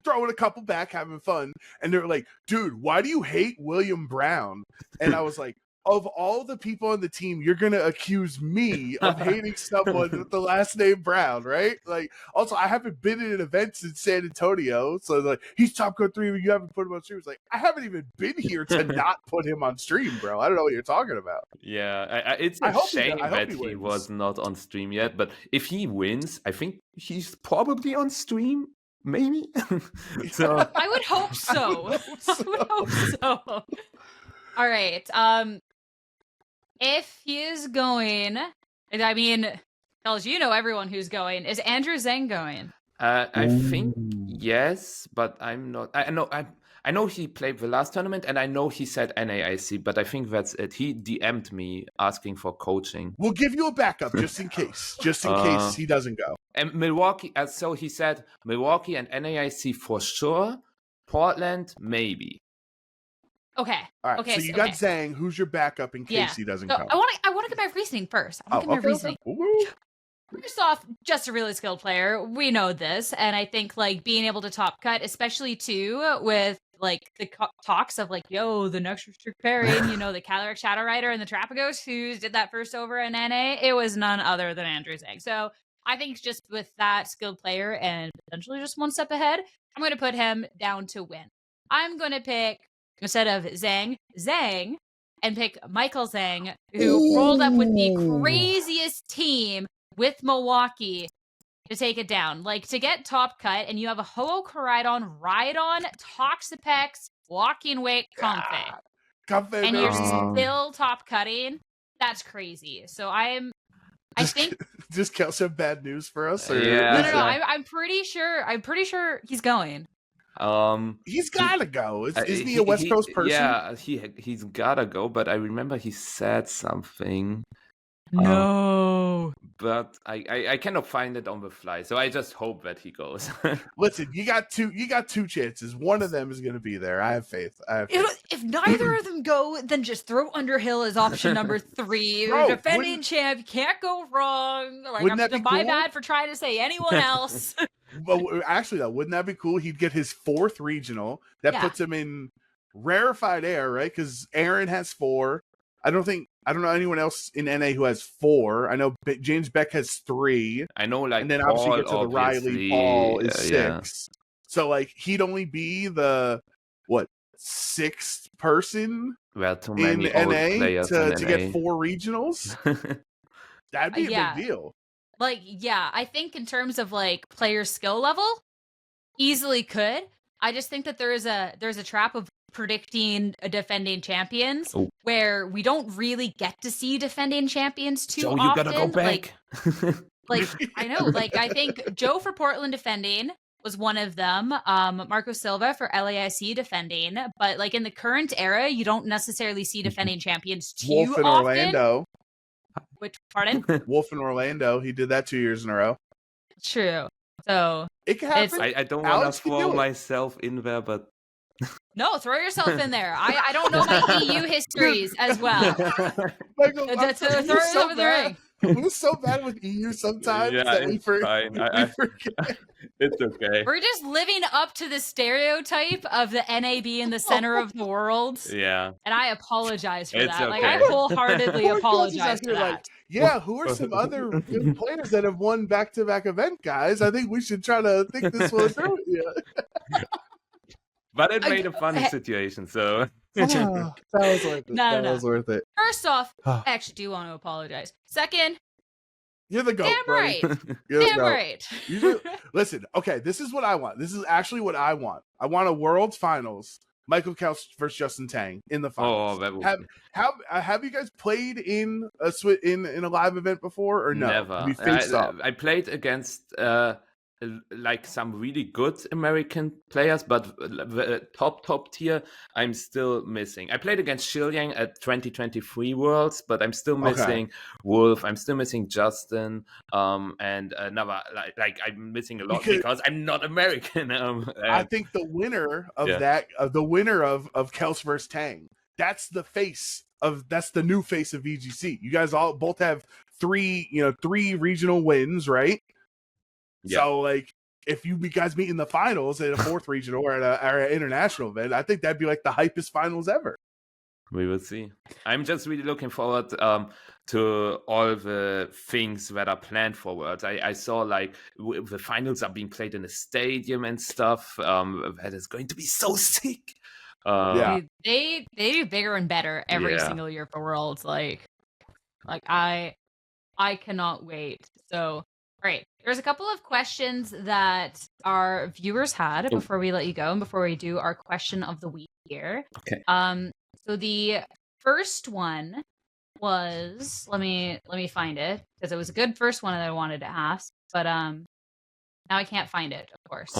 throwing a couple back, having fun, and they were like, "Dude, why do you hate William Brown?" And I was like, of all the people on the team, you're going to accuse me of hating someone with the last name Brown, right? Like, also, I haven't been in events in San Antonio, so like, he's top code 3, but you haven't put him on stream. It's like, I haven't even been here to not put him on stream, bro. I don't know what you're talking about. Yeah, it's a shame that he was not on stream yet, but if he wins, I think he's probably on stream. Maybe. So I would hope so. I would hope so. All right. If he is going, I mean, Kelsch, you know everyone who's going. Is Andrew Zhang going? I think Yes, but I'm not. I know he played the last tournament, and I know he said NAIC, but I think that's it. He DM'd me asking for coaching. We'll give you a backup just in case he doesn't go. And Milwaukee, so he said Milwaukee and NAIC for sure. Portland, maybe. Okay. All right. Okay. So you got Zhang. Who's your backup in case he doesn't go? I want to get my reasoning first. I want to get my reasoning. Okay. First off, just a really skilled player. We know this, and I think like being able to top cut, especially too with like the talks of like, yo, the next restrict pairing, you know, the Calyrex Shadow Rider and the Trapagos who did that first over in NA, it was none other than Andrew Zhang. So I think just with that skilled player and potentially just one step ahead, I'm going to put him down to win. I'm going to pick, instead of Zhang, and pick Michael Zhang, who rolled up with the craziest team with Milwaukee to take it down. Like, to get top cut, and you have a Ho-Oh Miraidon, Rhydon, Toxapex, Walking Wake, Comfey. And you're still top cutting? That's crazy. So I think... Does Kelsch have bad news for us? Or? Yeah. No. I'm pretty sure he's going. He's gotta go. Isn't he a West Coast person? Yeah, he's gotta go, but I remember he said something. No. But I cannot find it on the fly, so I just hope that he goes. Listen, you got two chances. One of them is going to be there. I have faith. If neither of them go, then just throw Underhill as option number 3. Bro, defending champ, can't go wrong. Like, my bad for trying to say anyone else. But actually, though, wouldn't that be cool? He'd get his 4th regional. That puts him in rarefied air, right? Because Aaron has 4. I don't know anyone else in NA who has 4. I know James Beck has 3. I know, like, and then Paul, obviously get to the Riley. Paul is 6. Yeah. So like he'd only be the 6th person in NA to get 4 regionals. That'd be a big deal. Like, yeah, I think in terms of like player skill level, easily could. I just think that there's a trap of predicting defending champions where we don't really get to see defending champions too often. You gotta go back. Like I know, like I think Joe for Portland defending was one of them. Marco Silva for LAIC defending, but like in the current era, you don't necessarily see defending champions too Wolf in often. Orlando. Which, pardon? Wolf in Orlando. He did that 2 years in a row. True. So it can happen. I don't want to throw myself in there, but no, throw yourself in there. I don't know my EU histories as well. Michael, throw it over the ring. We're so bad with EU sometimes that we forget. It's okay. We're just living up to the stereotype of the NA being the center of the world. Yeah. And I apologize for that. Okay. Like, I wholeheartedly apologize for that. Yeah, who are some other good players that have won back-to-back event, guys? I think we should try to think this one through. Yeah. But it made a funny situation, so... that was worth it. That was worth it. First off, I actually do want to apologize. Second, you're the GOAT, damn right. Damn right. Listen, okay, this is what I want. This is actually what I want. I want a World's Finals, Michael Kelsch versus Justin Tang in the finals. Oh, that would have you guys played in a live event before or no? Never. I played against like some really good American players, but the top tier I'm still missing. I played against Shilyang at 2023 Worlds, but I'm still missing Wolf. I'm still missing Justin, and another like I'm missing a lot because I'm not American. I think the winner of the winner of Kelsch versus Tang, that's the new face of VGC. You guys both have 3 regional wins, right? Yeah. So, like, if you guys meet in the finals at a 4th regional or at an international event, I think that'd be like the hypest finals ever. We will see. I'm just really looking forward to all the things that are planned for Worlds. I saw like the finals are being played in a stadium and stuff. That is going to be so sick. They do bigger and better every single year for Worlds. Like I cannot wait. So. All right, there's a couple of questions that our viewers had before we let you go and before we do our question of the week here. Okay. So the first one was let me find it because it was a good first one that I wanted to ask, but now I can't find it, of course.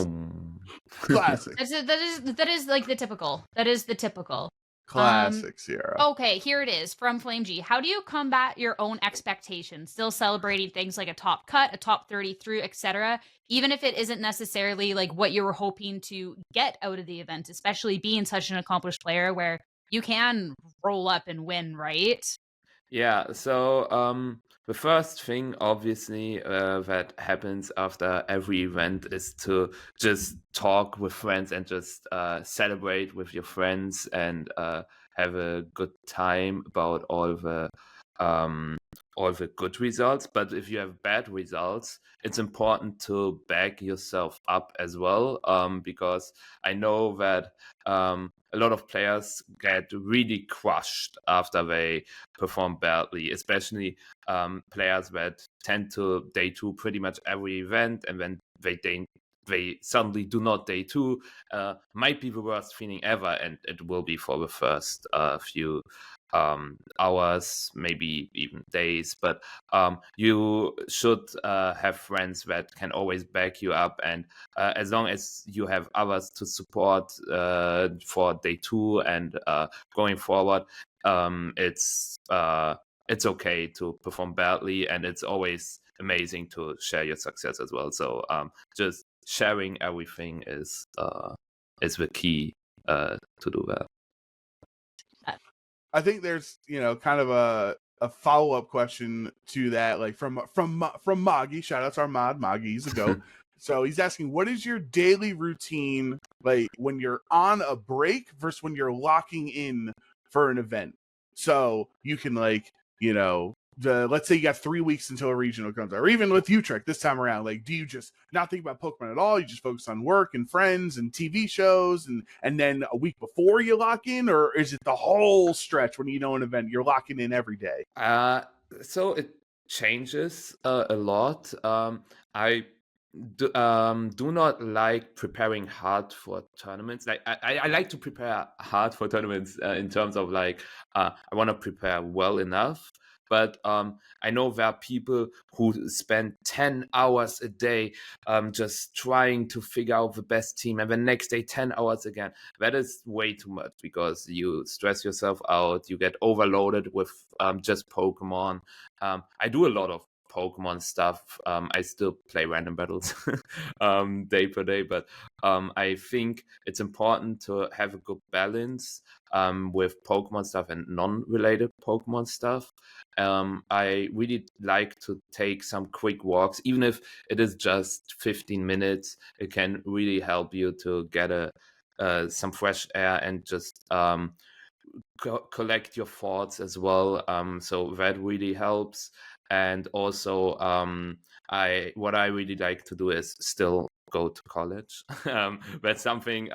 Classic. That is like the typical. That is the typical. Classic Sierra. Okay, here it is from Flame G. How do you combat your own expectations? Still celebrating things like a top cut, a top 30 through, etc., even if it isn't necessarily like what you were hoping to get out of the event, especially being such an accomplished player where you can roll up and win, right? Yeah, so the first thing, obviously, that happens after every event is to just talk with friends and just celebrate with your friends and have a good time about all the good results. But if you have bad results, it's important to back yourself up as well, because I know that a lot of players get really crushed after they perform badly, especially players that tend to day two pretty much every event, and then they suddenly do not day two, might be the worst feeling ever, and it will be for the first few hours, maybe even days. But you should have friends that can always back you up, and as long as you have others to support for day two and going forward, it's okay to perform badly, and it's always amazing to share your success as well. So just sharing everything is the key to do that. I think there's, kind of a follow-up question to that, like from Moggy. Shout out to our mod, Moggy. He's a goat. So he's asking, what is your daily routine like when you're on a break versus when you're locking in for an event? So you can let's say you got 3 weeks until a regional comes out, or even with Utrecht this time around, like, do you just not think about Pokemon at all? You just focus on work and friends and TV shows, and then a week before you lock in, or is it the whole stretch when you know an event you're locking in every day? So it changes a lot. I do not like preparing hard for tournaments. Like I like to prepare hard for tournaments in terms of like I want to prepare well enough. But I know there are people who spend 10 hours a day just trying to figure out the best team, and the next day 10 hours again. That is way too much, because you stress yourself out, you get overloaded with just Pokemon. I do a lot of Pokemon stuff. I still play random battles day per day, but I think it's important to have a good balance with Pokemon stuff and non-related Pokemon stuff. I really like to take some quick walks, even if it is just 15 minutes. It can really help you to get some fresh air and just collect your thoughts as well. So that really helps. And also, what I really like to do is still go to college. That's something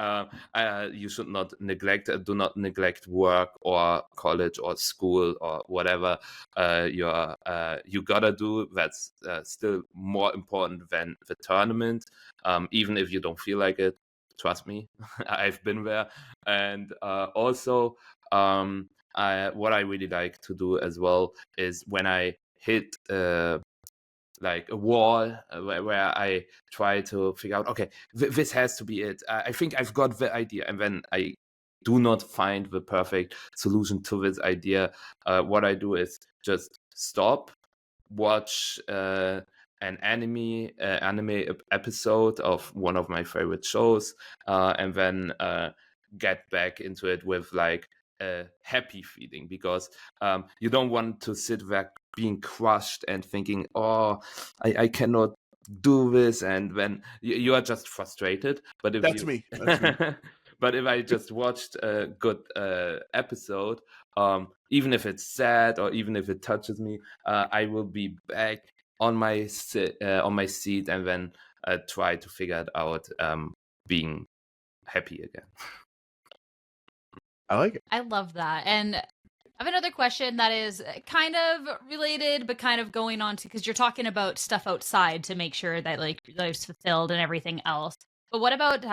you should not neglect. Do not neglect work or college or school or whatever you gotta do. That's still more important than the tournament, even if you don't feel like it. Trust me, I've been there. And also, what I really like to do as well is when I hit like a wall where I try to figure out, okay, this has to be it. I think I've got the idea, and then I do not find the perfect solution to this idea. What I do is just stop, watch an anime episode of one of my favorite shows, and then get back into it with like a happy feeling, because you don't want to sit there being crushed and thinking, oh, I cannot do this, and then you are just frustrated. But if That's me. but if I just watched a good episode, even if it's sad or even if it touches me, I will be back on my seat and then try to figure it out, being happy again. I like it. I love that. And I have another question that is kind of related, but kind of going on to, because you're talking about stuff outside to make sure that like life's fulfilled and everything else. But what about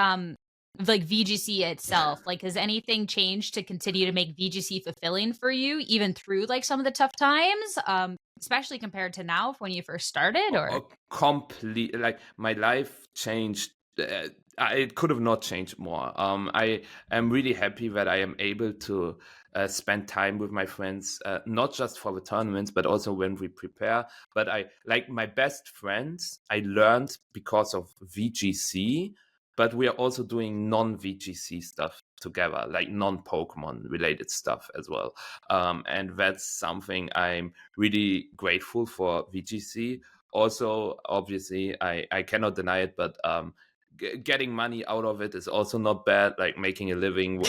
like VGC itself? Like, has anything changed to continue to make VGC fulfilling for you, even through like some of the tough times, especially compared to now when you first started? Or Completely, like my life changed it could have not changed more. I am really happy that I am able to spend time with my friends, not just for the tournaments, but also when we prepare. But I like my best friends. I learned because of VGC, but we are also doing non-VGC stuff together, like non-Pokemon related stuff as well. And that's something I'm really grateful for VGC. Also, obviously, I cannot deny it, but getting money out of it is also not bad. Like making a living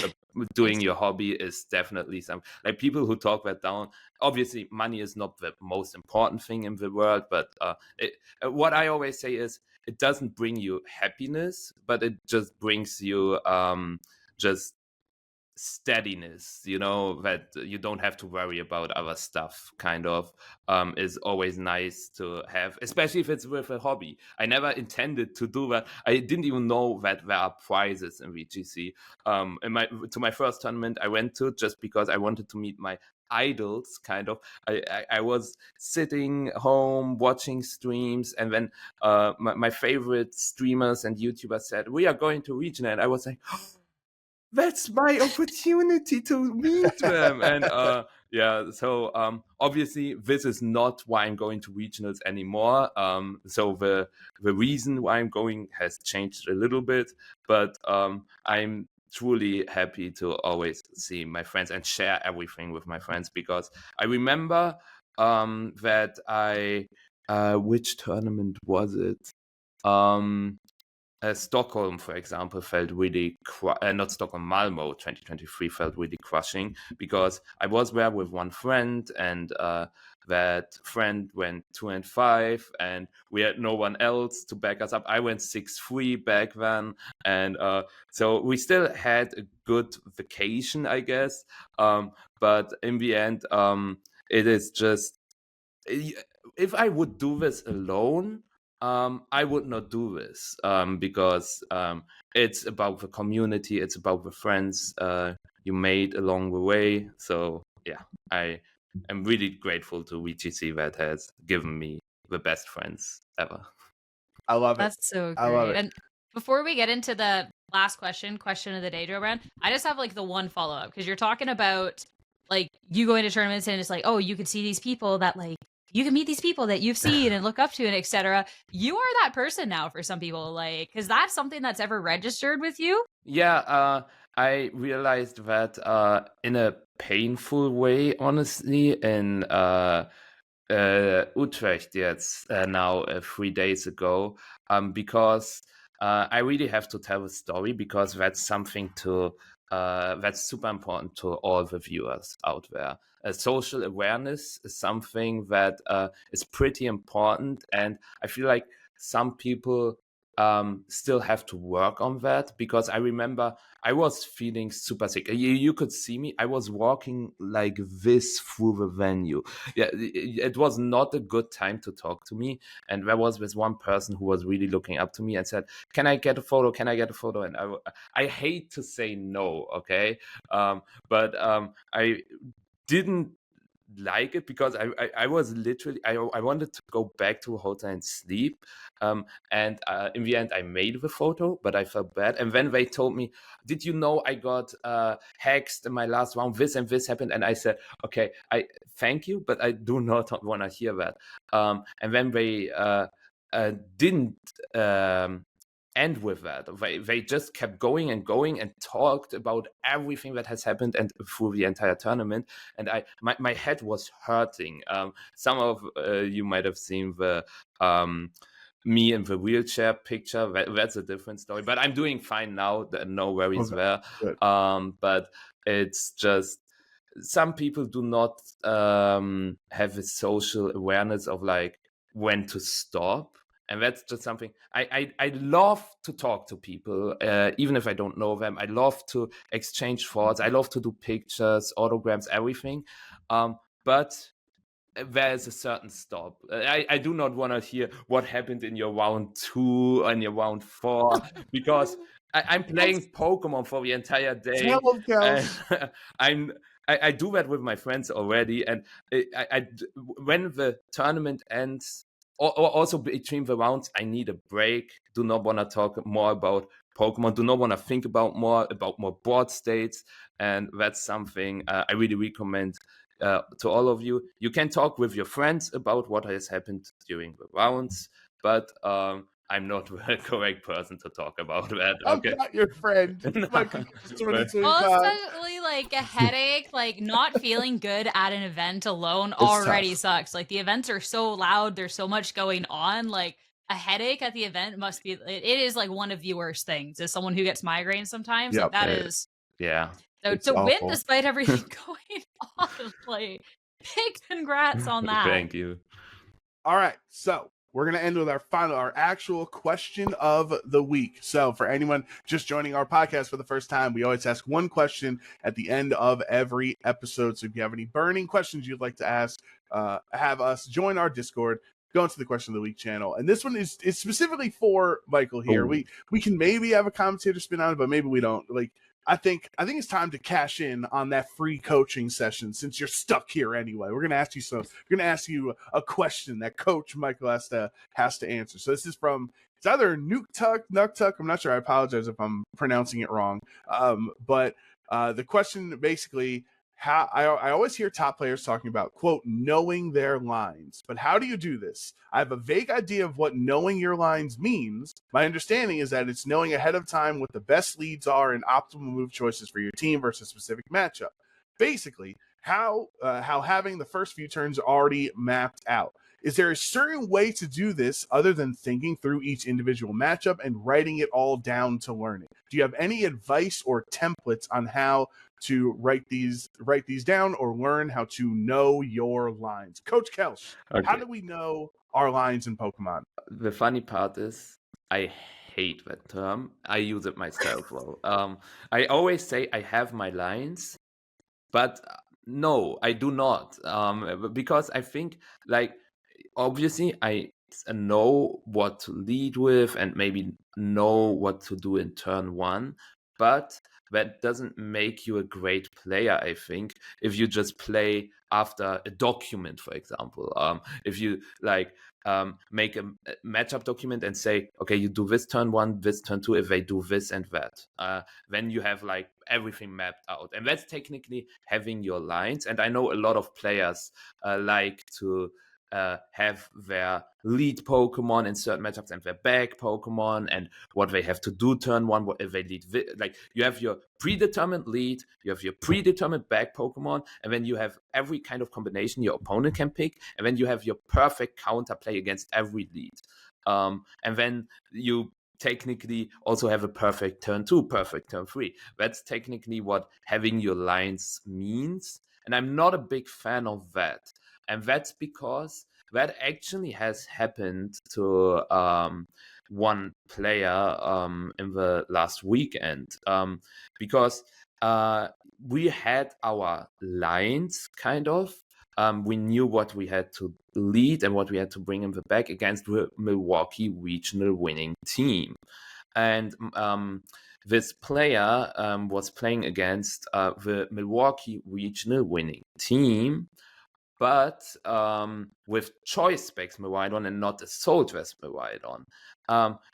doing your hobby is definitely some, like, people who talk that down. Obviously money is not the most important thing in the world, but what I always say is it doesn't bring you happiness, but it just brings you just steadiness, that you don't have to worry about other stuff, kind of, is always nice to have, especially if it's with a hobby. I never intended to do that. I didn't even know that there are prizes in VGC. To my first tournament I went to, just because I wanted to meet my idols, kind of. I was sitting home watching streams, and then my favorite streamers and YouTubers said, "We are going to regional," and I was like, that's my opportunity to meet them. And so obviously this is not why I'm going to regionals anymore. So the reason why I'm going has changed a little bit, but I'm truly happy to always see my friends and share everything with my friends, because I remember that which tournament was it? Stockholm, for example, felt really not Stockholm, Malmo 2023 felt really crushing, because I was there with one friend, and that friend went 2-5, and we had no one else to back us up. I went 6-3 back then, and so we still had a good vacation, I guess. But in the end, it is just, if I would do this alone, I would not do this, because it's about the community, it's about the friends you made along the way. So yeah, I am really grateful to VGC that has given me the best friends ever. I love it. That's so I love great. it. And before we get into the last question of the day, Joe Brand, I just have like the one follow up, because you're talking about like you going to tournaments and it's like, oh, you can see these people that like you can meet these people that you've seen and look up to and etc. You are that person now for some people, like, because that's something that's ever registered with you. Yeah, I realized that in a painful way, honestly, in Utrecht, yes, now 3 days ago, because I really have to tell a story, because that's something that's super important to all the viewers out there. Social awareness is something that is pretty important, and I feel like some people still have to work on that, because I remember I was feeling super sick. You could see me. I was walking like this through the venue. Yeah, it was not a good time to talk to me. And there was this one person who was really looking up to me and said, "Can I get a photo? Can I get a photo?" And I hate to say no, okay, but I didn't like it, because I was literally, I wanted to go back to a hotel and sleep, and in the end I made the photo, but I felt bad. And then they told me, "Did you know I got hexed in my last round, this and this happened?" And I said, "Okay, I thank you, but I do not want to hear that." And then they didn't end with that. They just kept going and going and talked about everything that has happened and through the entire tournament. And my head was hurting. Some of you might have seen the me in the wheelchair picture. That's a different story. But I'm doing fine now. No worries there. Good. But it's just, some people do not have a social awareness of like when to stop. And that's just something I love to talk to people, even if I don't know them. I love to exchange thoughts. I love to do pictures, autograms, everything. But there's a certain stop. I do not want to hear what happened in your round 2 and your round 4, because I'm playing Pokemon for the entire day. Tell 'em, Kelsch. I do that with my friends already, and when the tournament ends, or also between the rounds, I need a break. Do not want to talk more about Pokemon. Do not want to think about more board states, and that's something I really recommend to all of you. You can talk with your friends about what has happened during the rounds, but I'm not the correct person to talk about that. I'm Okay, not your friend. Michael But- 2025. Especially like a headache, like not feeling good at an event alone It's already tough. sucks. Like the events are so loud, there's so much going on. Like a headache at the event must be, it is like one of the worst things. As someone who gets migraines sometimes, like Yep. that Uh, is, yeah. so It's to win awful. despite everything going on, like big congrats on that. Thank you. All right, so we're gonna end with our actual question of the week. So for anyone just joining our podcast for the first time, we always ask one question at the end of every episode. So if you have any burning questions you'd like to ask, have us join our Discord. Go into the question of the week channel, and this one is specifically for Michael here. Oh. We can maybe have a commentator spin on it, but maybe we don't. Like I think it's time to cash in on that free coaching session since you're stuck here anyway. We're gonna ask you a question that Coach Michael has to answer. So this is from, it's either Nuktuk. I'm not sure. I apologize if I'm pronouncing it wrong. But the question basically, how I always hear top players talking about, quote, knowing their lines, but how do you do this? I have a vague idea of what knowing your lines means. My understanding is that it's knowing ahead of time what the best leads are and optimal move choices for your team versus a specific matchup. Basically, how having the first few turns already mapped out. Is there a certain way to do this other than thinking through each individual matchup and writing it all down to learn it? Do you have any advice or templates on how to write these down or learn how to know your lines? Coach Kelsch, Okay. how do we know our lines in Pokemon? The funny part is, I hate that term. I use it myself, though. I always say I have my lines, but no, I do not. Because I think, like, obviously, I know what to lead with and maybe know what to do in turn one, but that doesn't make you a great player, I think, if you just play after a document, for example. If you make a matchup document and say, okay, you do this turn one, this turn two, if they do this and that, then you have like everything mapped out. And that's technically having your lines. And I know a lot of players like to have their lead Pokemon in certain matchups and their back Pokemon and what they have to do turn one, what if they lead. Like you have your predetermined lead, you have your predetermined back Pokemon, and then you have every kind of combination your opponent can pick, and then you have your perfect counter play against every lead. And then you technically also have a perfect turn two, perfect turn three. That's technically what having your lines means. And I'm not a big fan of that. And that's because that actually has happened to one player in the last weekend. Because we had our lines kind of. We knew what we had to lead and what we had to bring in the back against the Milwaukee regional winning team. And this player was playing against the Milwaukee regional winning team, but with choice specs Miraidon and not Assault Vest Miraidon.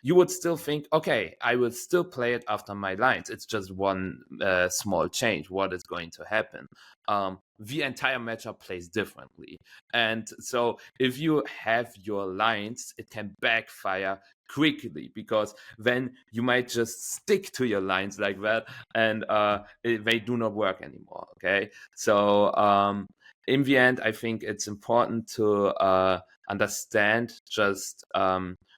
You would still think, okay, I will still play it after my lines. It's just one small change. What is going to happen? The entire matchup plays differently. And so if you have your lines, it can backfire quickly, because then you might just stick to your lines like that and they do not work anymore. Okay, so in the end, I think it's important to understand just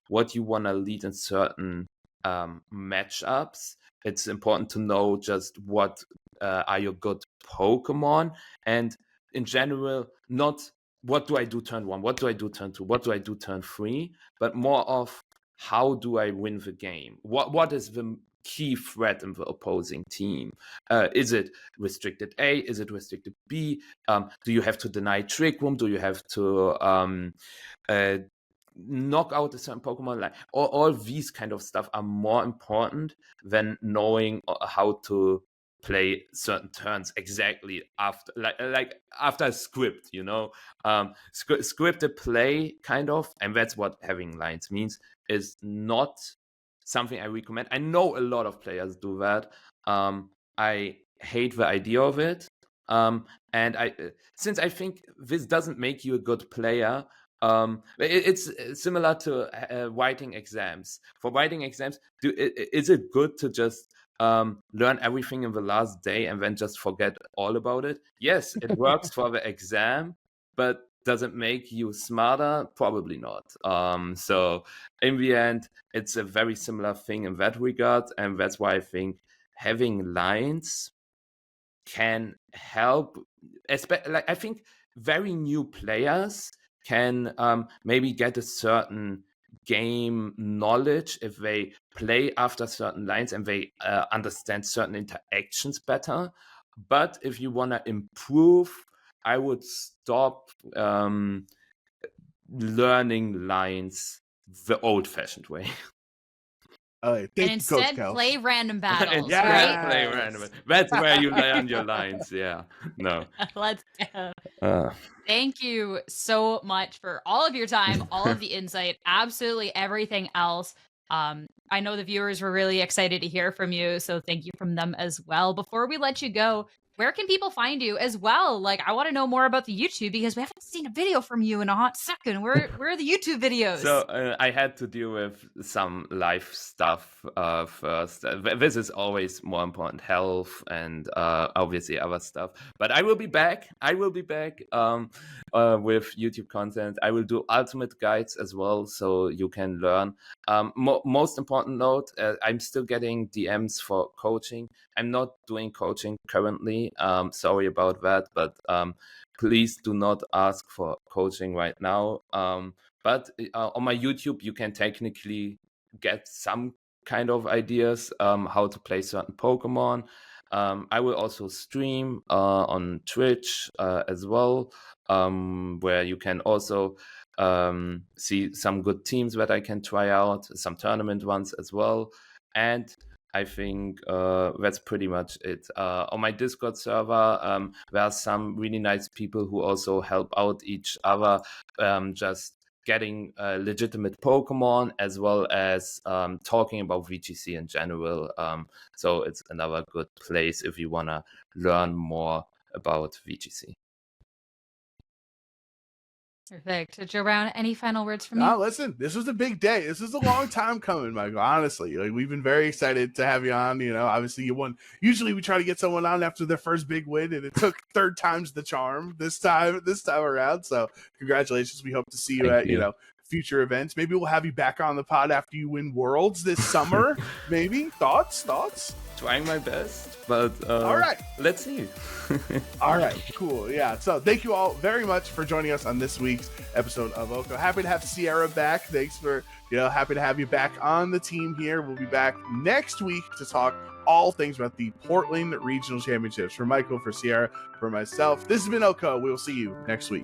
what you want to lead in certain matchups. It's important to know just what are your good Pokemon, and in general, not what do I do turn one, what do I do turn two, what do I do turn three, but more of how do I win the game? What is the key threat in the opposing team? Is it restricted A? Is it restricted B? Do you have to deny Trick Room? Do you have to knock out a certain Pokemon? Like all these kind of stuff are more important than knowing how to play certain turns exactly after, like after a script, you know, scripted play kind of, and that's what having lines means. Is not something I recommend. I know a lot of players do that. I hate the idea of it. And since I think this doesn't make you a good player, it's similar to writing exams. For writing exams, is it good to just learn everything in the last day and then just forget all about it? Yes, it works for the exam, but does it make you smarter? Probably not. So in the end, it's a very similar thing in that regard, and that's why I think having lines can help. Like, I think very new players can maybe get a certain game knowledge if they play after certain lines and they understand certain interactions better. But if you want to improve, I would stop learning lines the old-fashioned way. Thank And you, Coach instead, Kelsch. play random battles, Yeah. right? Play random. That's where you learn your lines. Yeah. No. Let's go. Thank you so much for all of your time, all of the insight, absolutely everything else. I know the viewers were really excited to hear from you, so thank you from them as well. Before we let you go, where can people find you as well? Like, I want to know more about the YouTube because we haven't seen a video from you in a hot second. Where are the YouTube videos? So I had to deal with some life stuff first. This is always more important, health and obviously other stuff. But I will be back. With YouTube content. I will do ultimate guides as well, so you can learn. Most important note, I'm still getting DMs for coaching. I'm not doing coaching currently. Sorry about that, but please do not ask for coaching right now. But on my YouTube, you can technically get some kind of ideas how to play certain Pokemon. I will also stream on Twitch as well, where you can also see some good teams that I can try out, some tournament ones as well. And I think that's pretty much it. On my Discord server, there are some really nice people who also help out each other, just getting legitimate Pokemon as well as talking about VGC in general. So it's another good place if you want to learn more about VGC. Perfect. Joe Brown, any final words from you? No, listen, this was a big day. This is a long time coming, Michael. Honestly, like, we've been very excited to have you on. You know, obviously you won. Usually we try to get someone on after their first big win, and it took third time's the charm this time around. So congratulations. We hope to see you at future events. Maybe we'll have you back on the pod after you win Worlds this summer. Maybe thoughts. Trying my best, but all right, let's see. All right, cool. Yeah, so thank you all very much for joining us on this week's episode of OHKO. Happy to have Sierra back. Thanks for, happy to have you back on the team here. We'll be back next week to talk all things about the Portland Regional Championships. For Michael, for Sierra, for myself, this has been OHKO. We will see you next week.